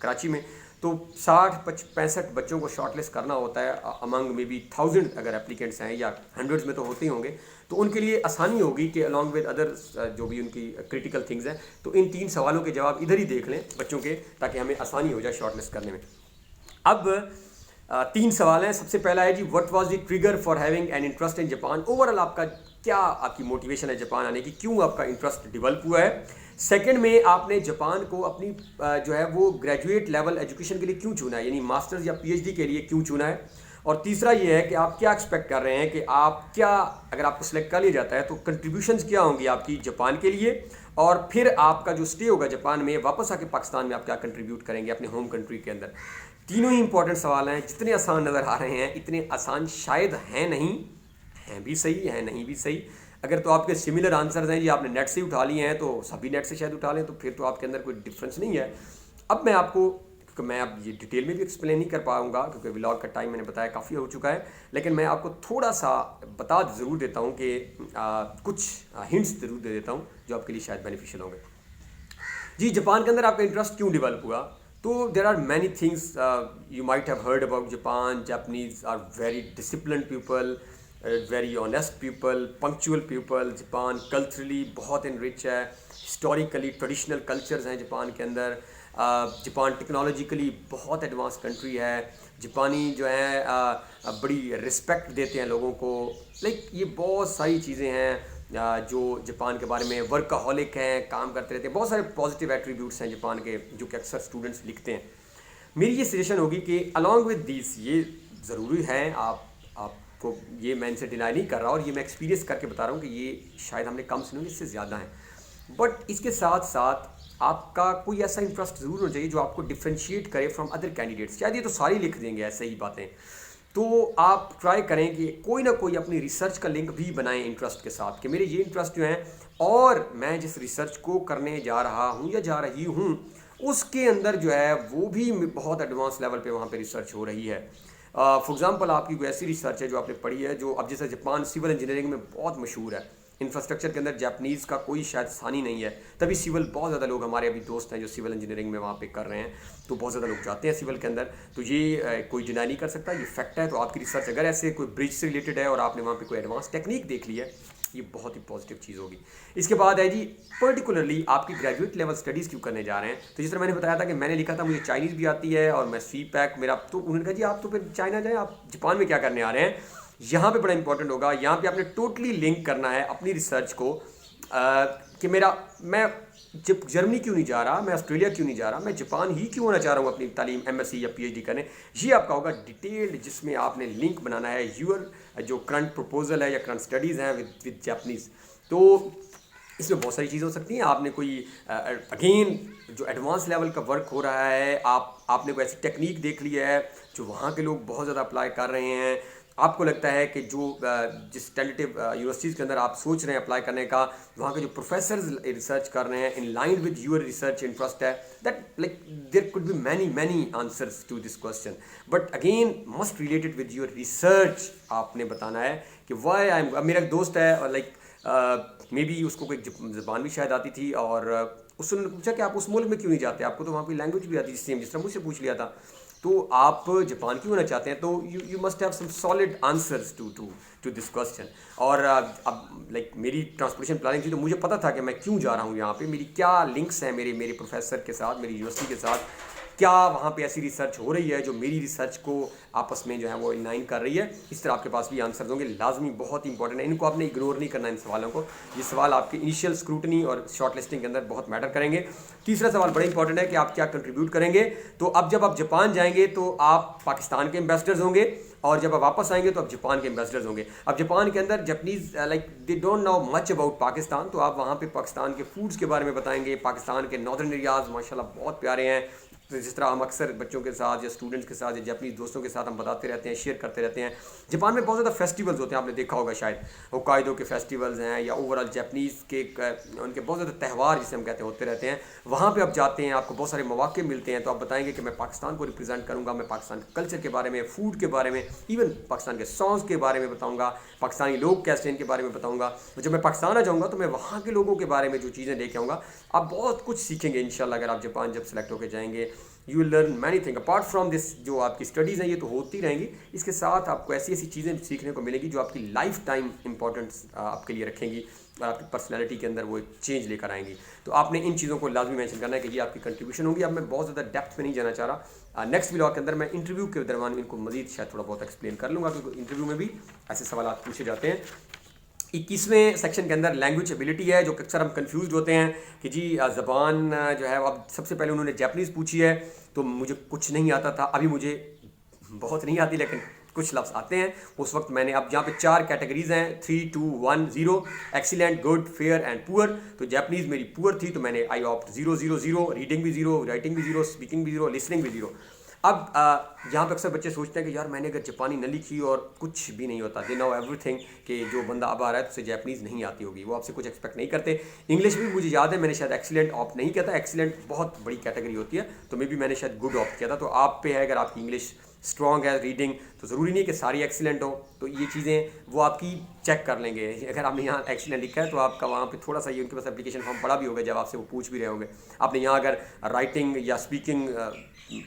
S1: कराची में, तो 60-65 बच्चों को शॉर्ट लिस्ट करना होता है अमंग मे बी 1000 अगर एप्लीकेंट्स हैं, या हंड्रेड्स में तो होते ही होंगे, तो उनके लिए आसानी होगी कि अलॉन्ग विद अदर जो भी उनकी क्रिटिकल थिंग्स हैं, तो इन 3 सवालों के जवाब इधर ही देख लें बच्चों के, ताकि हमें आसानी हो जाए शॉर्ट लिस्ट करने में। अब 3 सवाल हैं। सबसे पहला है जी, what was the trigger for having an interest in Japan? Overall आपका क्या आपकी मोटिवेशन है जापान आने की, क्यों आपका इंटरेस्ट डेवलप हुआ है? सेकंड में आपने जापान को अपनी जो है वो ग्रेजुएट लेवल एजुकेशन के लिए क्यों चुना है, यानी मास्टर्स या पीएचडी के लिए क्यों चुना है? और तीसरा ये है कि आप क्या एक्सपेक्ट कर रहे हैं कि आप क्या, अगर आपको सिलेक्ट कर लिया जाता है तो कंट्रीब्यूशंस क्या होंगी आपकी जापान के लिए, और फिर आपका जो स्टे होगा जापान में, वापस आके पाकिस्तान में आप क्या कंट्रीब्यूट करेंगे अपने होम कंट्री के अंदर? तीनों ही इंपॉर्टेंट सवाल हैं। जितने आसान नज़र आ रहे हैं इतने आसान शायद हैं नहीं, हैं भी सही हैं नहीं भी सही। अगर तो आपके सिमिलर आंसर्स हैं जी, आपने नेट से उठा लिए हैं, तो सभी नेट से शायद उठा लें, तो फिर तो आपके अंदर कोई डिफरेंस नहीं है। अब मैं आपको, क्योंकि मैं अब ये डिटेल में भी एक्सप्लेन नहीं कर पाऊंगा क्योंकि व्लॉग का टाइम मैंने बताया काफ़ी हो चुका है, लेकिन मैं आपको थोड़ा सा बता ज़रूर देता हूँ कि कुछ हिंट्स ज़रूर दे देता हूँ जो आपके लिए शायद बेनिफिशियल होंगे। जी, जापान के अंदर आपका इंटरेस्ट क्यों डेवलप हुआ? तो there are many things you might have heard about Japan. Japanese are very discipline people, very honest people, punctual people. Japan culturally बहुत इनरिच है, हिस्टोरिकली ट्रेडिशनल कल्चर्स हैं जापान के अंदर। जापान टेक्नोलॉजिकली बहुत advance country है। जापानी जो है बड़ी रिस्पेक्ट देते हैं लोगों को। लाइक ये बहुत सारी चीज़ें हैं जो जापान के बारे में, वर्कaholic हैं, काम करते रहते हैं, बहुत सारे पॉजिटिव एट्रीब्यूट्स हैं जापान के जो कि अक्सर स्टूडेंट्स लिखते हैं। मेरी ये सजेशन होगी कि अलॉन्ग विद दिस, ये ज़रूरी है, आपको ये मैं इनसे डिनाई नहीं कर रहा, और ये मैं एक्सपीरियंस करके बता रहा हूँ कि ये शायद हमने कम सुने, इससे ज़्यादा हैं, बट इसके साथ साथ आपका कोई ऐसा इंटरेस्ट ज़रूर होना चाहिए जो आपको डिफ्रेंशिएट करे फ्रॉम अदर कैंडिडेट्स। शायद ये तो सारी लिख देंगे ऐसे ही बातें, तो आप ट्राई करें कि कोई ना कोई अपनी रिसर्च का लिंक भी बनाएं इंटरेस्ट के साथ, कि मेरे ये इंटरेस्ट जो हैं और मैं जिस रिसर्च को करने जा रहा हूँ या जा रही हूँ उसके अंदर जो है वो भी बहुत एडवांस लेवल पे वहाँ पे रिसर्च हो रही है। फॉर एग्जांपल आपकी कोई ऐसी रिसर्च है जो आपने पढ़ी है, जो अब जैसे जापान सिविल इंजीनियरिंग में बहुत मशहूर है, इंफ्रास्ट्रक्चर के अंदर जापानीज़ का कोई शायद सानी नहीं है, तभी सिविल बहुत ज़्यादा लोग, हमारे अभी दोस्त हैं जो सिविल इंजीनियरिंग में वहाँ पे कर रहे हैं, तो बहुत ज़्यादा लोग जाते हैं सिविल के अंदर, तो ये कोई डिनाई नहीं कर सकता, ये फैक्ट है। तो आपकी रिसर्च अगर ऐसे कोई ब्रिज से रिलेटेड है और आपने वहाँ पे कोई एडवांस टेक्निक देख ली है, ये बहुत ही पॉजिटिव चीज़ होगी। इसके बाद है जी, पर्टिकुलरली आपकी ग्रेजुएट लेवल स्टडीज़ क्यों करने जा रहे हैं? तो जिस तरह मैंने बताया था कि मैंने लिखा था मुझे चाइनीज़ भी आती है और मैं सी पैक मेरा, तो उन्होंने कहा जी आप तो फिर चाइना जाएँ, आप जापान में क्या करने आ रहे हैं? यहाँ पे बड़ा इंपॉर्टेंट होगा, यहाँ पे आपने टोटली लिंक करना है अपनी रिसर्च को कि मैं जब जर्मनी क्यों नहीं जा रहा, मैं ऑस्ट्रेलिया क्यों नहीं जा रहा, मैं जापान ही क्यों होना चाह रहा हूँ अपनी तालीम एमएससी या पीएचडी करने। ये आपका होगा डिटेल्ड, जिसमें आपने लिंक बनाना है यूर जो करंट प्रपोजल है या करंट स्टडीज़ हैं विद जापानीज़। तो इसमें बहुत सारी चीज़ें हो सकती हैं। आपने कोई अगेन जो एडवांस लेवल का वर्क हो रहा है, आपने कोई ऐसी टेक्निक देख ली है जो वहाँ के लोग बहुत ज़्यादा अप्लाई कर रहे हैं, आपको लगता है कि जो जिस टेंटेटिव यूनिवर्सिटीज़ के अंदर आप सोच रहे हैं अप्लाई करने का, वहाँ के जो प्रोफेसर्स रिसर्च कर रहे हैं in line with your research interest है, that like there could be many answers to this question, but again must related with your research. आपने बताना है कि वाई आई एम, मेरा एक दोस्त है और लाइक मे बी उसको कोई ज़बान भी शायद आती थी, और उसने पूछा कि आप उस मुल्क में क्यों नहीं जाते, आपको तो वहाँ की लैंग्वेज भी आती थी सेम, जिस तरह मुझसे पूछ लिया था, तो आप जापान क्यों होना चाहते हैं? तो you must have some solid answers to this question. और अब लाइक मेरी ट्रांसपोर्टेशन प्लानिंग थी, तो मुझे पता था कि मैं क्यों जा रहा हूँ यहाँ पे, मेरी क्या लिंक्स हैं मेरे प्रोफेसर के साथ, मेरी यूनिवर्सिटी के साथ, क्या वहाँ पे ऐसी रिसर्च हो रही है जो मेरी रिसर्च को आपस में जो है वो इनलाइन कर रही है। इस तरह आपके पास भी आंसर होंगे, लाजमी बहुत इंपॉर्टेंट है, इनको आपने इग्नोर नहीं करना इन सवालों को। ये सवाल आपके इनिशियल स्क्रूटनी और शॉर्ट लिस्टिंग के अंदर बहुत मैटर करेंगे। तीसरा सवाल बड़ा इंपॉर्टेंट है कि आप क्या कंट्रीब्यूट करेंगे। तो अब जब आप जापान जाएंगे तो आप पाकिस्तान के एम्बेसडर्स होंगे, और जब आप वापस आएंगे तो आप जापान के एम्बेसडर्स होंगे। अब जापान के अंदर Japanese like they don't know much about Pakistan, तो आप वहाँ पे पाकिस्तान के फूड्स के बारे में बताएंगे। पाकिस्तान के नॉर्दर्न एरियाज माशाल्लाह बहुत प्यारे हैं। तो जिस तरह हम अक्सर बच्चों के साथ या स्टूडेंट्स के साथ या जापानीज दोस्तों के साथ हम बताते रहते हैं, शेयर करते रहते हैं। जापान में बहुत ज़्यादा फेस्टिवल्स होते हैं, आपने देखा होगा शायद होक्काइडो के फेस्टिवल्स हैं या ओवरऑल जापानीज़ के उनके बहुत ज़्यादा त्यौहार जिसे हम कहते हैं होते रहते हैं। वहाँ पे आप जाते हैं, आपको बहुत सारे मौके मिलते हैं, तो आप बताएंगे कि मैं पाकिस्तान को रिप्रेजेंट करूँगा, मैं पाकिस्तान के कल्चर के बारे में, फूड के बारे में, इवन पाकिस्तान के सॉन्ग्स के बारे में बताऊँगा, पाकिस्तानी लोग कैसे इनके बारे में बताऊँगा। तो जब मैं पाकिस्तान आ जाऊँगा तो मैं वहाँ के लोगों के बारे में जो चीज़ें लेके आऊँगा, आप बहुत कुछ सीखेंगे इंशाल्लाह। अगर आप जापान जब सेलेक्ट होकर जाएंगे, you will learn many thing apart from this. जो आपकी स्टडीज़ हैं ये तो होती रहेंगी, इसके साथ आपको ऐसी ऐसी चीज़ें सीखने को मिलेगी जो आपकी लाइफ टाइम इंपॉर्टेंस आपके लिए रखेंगी और आपकी पर्सनैलिटी के अंदर वो एक चेंज लेकर आएंगी। तो आपने इन चीज़ों को लाजमी मेंशन करना है कि ये आपकी कंट्रीब्यूशन होगी। अब मैं बहुत ज़्यादा डेप्थ में नहीं जाना चाह रहा। नेक्स्ट व्लॉग के अंदर मैं इंटरव्यू के दरमियान इनको मजीद शायद थोड़ा बहुत एक्सप्लेन कर लूँगा, क्योंकि इंटरव्यू में भी ऐसे सवाल पूछे जाते हैं। 21वें सेक्शन के अंदर लैंग्वेज एबिलिटी है, जो अक्सर हम कंफ्यूज होते हैं कि जी ज़बान जो है, अब सबसे पहले उन्होंने जापानीज़ पूछी है तो मुझे कुछ नहीं आता था, अभी मुझे बहुत नहीं आती लेकिन कुछ लफ्ज़ आते हैं। उस वक्त मैंने, अब यहाँ पे 4 कैटेगरीज हैं, 3, 2, 1, 0, excellent, good, fair and poor. तो जापानीज़ मेरी पुअर थी तो मैंने आई ऑप्ट 0, 0, 0, रीडिंग भी 0, राइटिंग भी 0, स्पीकिंग भी 0, लिसनिंग भी 0। अब यहाँ पे अक्सर बच्चे सोचते हैं कि यार मैंने अगर जापानी न लिखी और कुछ भी नहीं होता, दे नो एवरीथिंग, कि जो बंदा अब आ रहा है तो उसे जापानीज़ नहीं आती होगी, वो आपसे कुछ एक्सपेक्ट नहीं करते। इंग्लिश भी मुझे याद है मैंने शायद एक्सीलेंट ऑप्ट नहीं किया था, एक्सीलेंट बहुत बड़ी कैटेगरी होती है, तो मे भी मैंने शायद गुड ऑप्ट किया था। तो आप पे है, अगर आपकी इंग्लिश स्ट्रॉन्ग है रीडिंग, तो ज़रूरी नहीं कि सारी एक्सीलेंट हो, तो ये चीज़ें वो आपकी चेक कर लेंगे। अगर आपने यहाँ एक्सीलेंट लिखा है तो आपका वहाँ पे थोड़ा सा ये उनके पास एप्लीकेशन फॉर्म पड़ा भी होगा, जब आपसे वो पूछ भी रहे होंगे। आपने यहाँ अगर राइटिंग या स्पीकिंग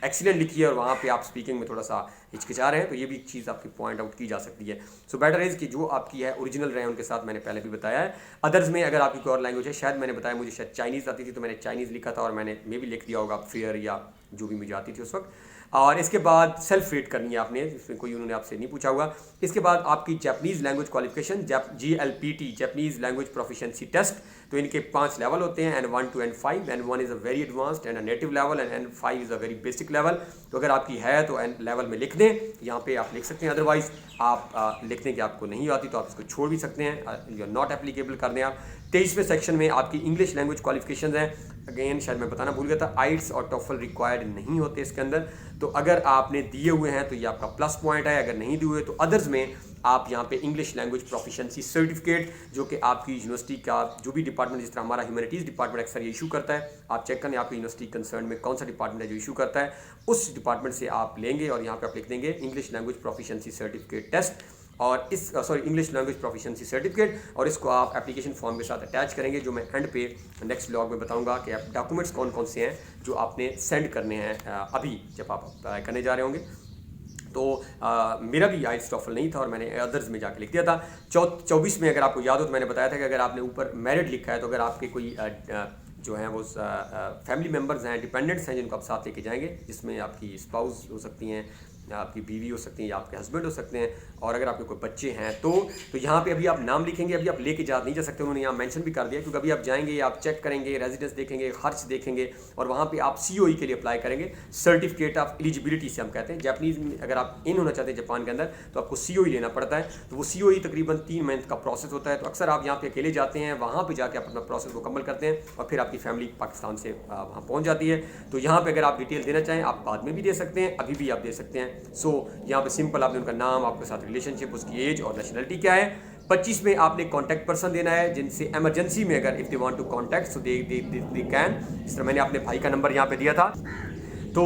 S1: एक्सीलेंट लिखी है और वहाँ पे आप स्पीकिंग में थोड़ा सा हिचकिचा रहे हैं, तो ये भी चीज़ आपकी पॉइंट आउट की जा सकती है। सो बेटर इज़ कि जो आपकी है ओरिजिनल रहे, उनके साथ मैंने पहले भी बताया है। अदर्स में अगर आपकी कोई और लैंग्वेज है, शायद मैंने बताया मुझे शायद चाइनीज़ आती थी तो मैंने चाइनीज़ लिखा था और मैंने मे भी लिख दिया होगा फेयर या जो भी मुझे आती थी उस वक्त। और इसके बाद सेल्फ रेट करनी है आपने, जिसमें कोई उन्होंने आपसे नहीं पूछा होगा। इसके बाद आपकी Japanese language qualification, GLPT, Japanese language proficiency test. तो इनके 5 लेवल होते हैं, N1 to N5, N1 is a very advanced and a native level and N5 is a very basic level. तो अगर आपकी है तो N लेवल में लिख दें, यहाँ पे आप लिख सकते हैं। अदरवाइज आप लिख दें कि आपको नहीं आती तो आप इसको छोड़ भी सकते हैं, यू आर नॉट एप्लीकेबल कर दें आप। 23वें सेक्शन में आपकी इंग्लिश लैंग्वेज क्वालिफिकेशन है। अगेन शायद मैं बताना भूल गया था, आइट्स और टॉफल रिक्वायर्ड नहीं होते इसके अंदर। तो अगर आपने दिए हुए हैं तो ये आपका प्लस पॉइंट है, अगर नहीं दिए हुए तो अदर्स में आप यहाँ पे इंग्लिश लैंग्वेज प्रोफिशिएंसी सर्टिफिकेट, जो कि आपकी यूनिवर्सिटी का जो भी डिपार्टमेंट, जिस तरह हमारा ह्यूमैनिटीज़ डिपार्टमेंट अक्सर ये इशू करता है, आप चेक करें आपकी यूनिवर्सिटी कंसर्न में कौन सा डिपार्टमेंट है जो इशू करता है, उस डिपार्टमेंट से आप लेंगे और यहाँ पे आप लिख देंगे English language proficiency certificate test और इस इंग्लिश लैंग्वेज प्रोफिशिएंसी सर्टिफिकेट, और इसको आप एप्लीकेशन फॉर्म के साथ अटैच करेंगे, जो मैं एंड पे नेक्स्ट व्लॉग में बताऊंगा कि आप डॉक्यूमेंट्स कौन कौन से हैं जो आपने सेंड करने हैं अभी जब आप अप्लाई करने जा रहे होंगे। तो मेरा भी आइल्स टॉफल नहीं था और मैंने अदर्स में जाके लिख दिया था। 24 में अगर आपको याद हो तो मैंने बताया था कि अगर आपने ऊपर मैरिड लिखा है तो अगर आपके कोई जो हैं वो फैमिली मेम्बर्स हैं, डिपेंडेंट्स हैं जिनको आप साथ लेके जाएंगे, जिसमें आपकी स्पाउस हो सकती हैं, आपकी बीवी हो सकती हैं या आपके हस्बैंड हो सकते हैं, और अगर आपके कोई बच्चे हैं तो यहाँ पे अभी आप नाम लिखेंगे, अभी आप लेके जा नहीं जा सकते, उन्होंने यहाँ मेंशन भी कर दिया, क्योंकि अभी आप जाएंगे, आप चेक करेंगे, रेजिडेंस देखेंगे, खर्च देखेंगे, और वहाँ पे आप COE के लिए अप्लाई करेंगे, सर्टिफिकेट ऑफ एलिजिबिलिटी से हम कहते हैं। जापानीज़ में अगर आप इन होना चाहते हैं जापान के अंदर तो आपको COE लेना पड़ता है, तो वो COE तकरीबन 3 मंथ का प्रोसेस होता है। तो अक्सर आप यहाँ पे अकेले जाते हैं, वहाँ पर जाके आप अपना प्रोसेस मुकम्मल करते हैं और फिर आपकी फैमिली पाकिस्तान से वहाँ पहुँच जाती है। तो यहाँ पर अगर आप डिटेल देना चाहें आप बाद में भी दे सकते हैं, अभी भी आप दे सकते हैं। सो यहाँ पे सिंपल आपने उनका नाम, आपके साथ रिलेशनशिप, उसकी एज और नेशनलिटी क्या है। 25 में आपने कॉन्टैक्ट पर्सन देना है जिनसे इमरजेंसी में अगर if they want to contact so they can. इस तरह मैंने अपने भाई का नंबर यहाँ पे दिया था। तो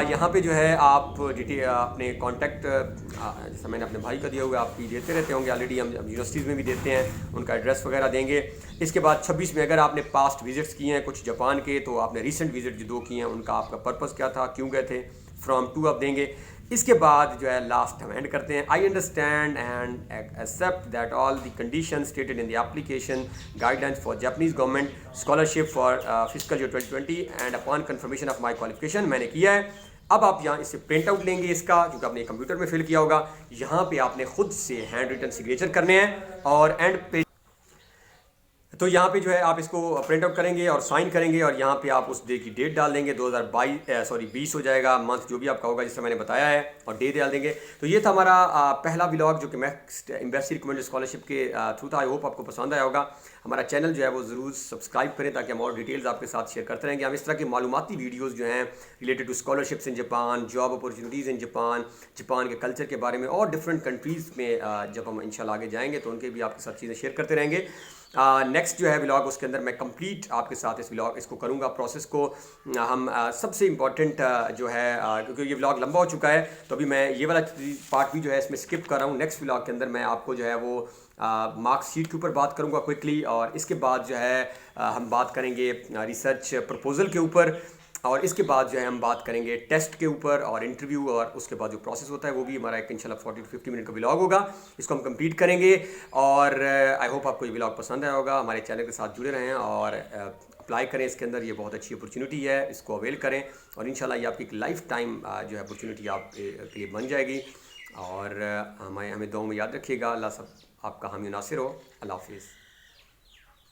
S1: यहाँ पे जो है आप डिटेल अपने कॉन्टैक्ट, जैसा मैंने अपने भाई का दिया हुआ, आप भी देते रहते होंगे ऑलरेडी, हम यूनिवर्सिटीज़ में भी देते हैं, उनका एड्रेस वगैरह देंगे। इसके बाद 26 में अगर आपने पास्ट विजिट्स किए हैं कुछ जापान के, तो आपने रिसेंट विजिट जो 2 किए हैं उनका आपका पर्पस क्या था, क्यों गए थे, फ्रॉम टू आप देंगे। इसके बाद जो है लास्ट हम एंड करते हैं, I understand and accept that all the condition stated in the application guidelines for Japanese government scholarship for physical year 2020 and upon confirmation of my qualification, मैंने किया है। अब आप यहाँ इससे प्रिंट आउट लेंगे इसका, क्योंकि आपने कंप्यूटर में फिल किया होगा। यहाँ पे आपने खुद से हैंड रिटन सिग्नेचर करने हैं और एंड पे तो यहाँ पे जो है आप इसको प्रिंट आउट करेंगे और साइन करेंगे और यहाँ पे आप उस डे की डेट डाल देंगे, 2020 हो जाएगा, मंथ जो भी आपका होगा जिससे मैंने बताया है, और डे डाल देंगे। तो ये था हमारा पहला व्लॉग जो कि मैक्स एम्बेसी रिकमेंडेड स्कॉलरशिप के थ्रू था। आई होप आपको पसंद आया होगा। हमारा चैनल जो है वो ज़रूर सब्सक्राइब करें ताकि हम और डिटेल्स आपके साथ शेयर करते रहेंगे। हम इस तरह की मालूमाती वीडियोज़ जो हैं related to scholarships in Japan, job opportunities in Japan, Japan के कल्चर के बारे में और डिफरेंट कंट्रीज़ में जब हम इंशाल्लाह आगे जाएंगे तो उनके भी आपके साथ चीज़ें शेयर करते रहेंगे। नेक्स्ट जो है व्लॉग उसके अंदर मैं कंप्लीट आपके साथ इस व्लॉग इसको करूँगा, प्रोसेस को हम सबसे इम्पॉर्टेंट जो है क्योंकि ये व्लॉग लंबा हो चुका है तो अभी मैं ये वाला पार्ट भी जो है इसमें स्किप कर रहा हूँ। नेक्स्ट व्लॉग के अंदर मैं आपको जो है वो मार्क्स शीट के ऊपर बात करूँगा क्विकली, और इसके बाद जो है हम बात करेंगे रिसर्च प्रपोजल के ऊपर, और इसके बाद जो है हम बात करेंगे टेस्ट के ऊपर और इंटरव्यू, और उसके बाद जो प्रोसेस होता है वो भी हमारा एक इंशाल्लाह 40 to 50 मिनट का व्लॉग होगा। इसको हम कंप्लीट करेंगे और आई होप आपको ये व्लॉग पसंद आया होगा। हमारे चैनल के साथ जुड़े रहें और अप्लाई करें इसके अंदर, ये बहुत अच्छी अपॉर्चुनिटी है, इसको अवेल करें और इंशाल्लाह ये आपकी एक लाइफ टाइम जो है अपॉर्चुनिटी आपके लिए बन जाएगी। और हमें दुआ में याद रखिएगा। अल्लाह सब आपका हामी नासिर हो। अल्लाह हाफिज़।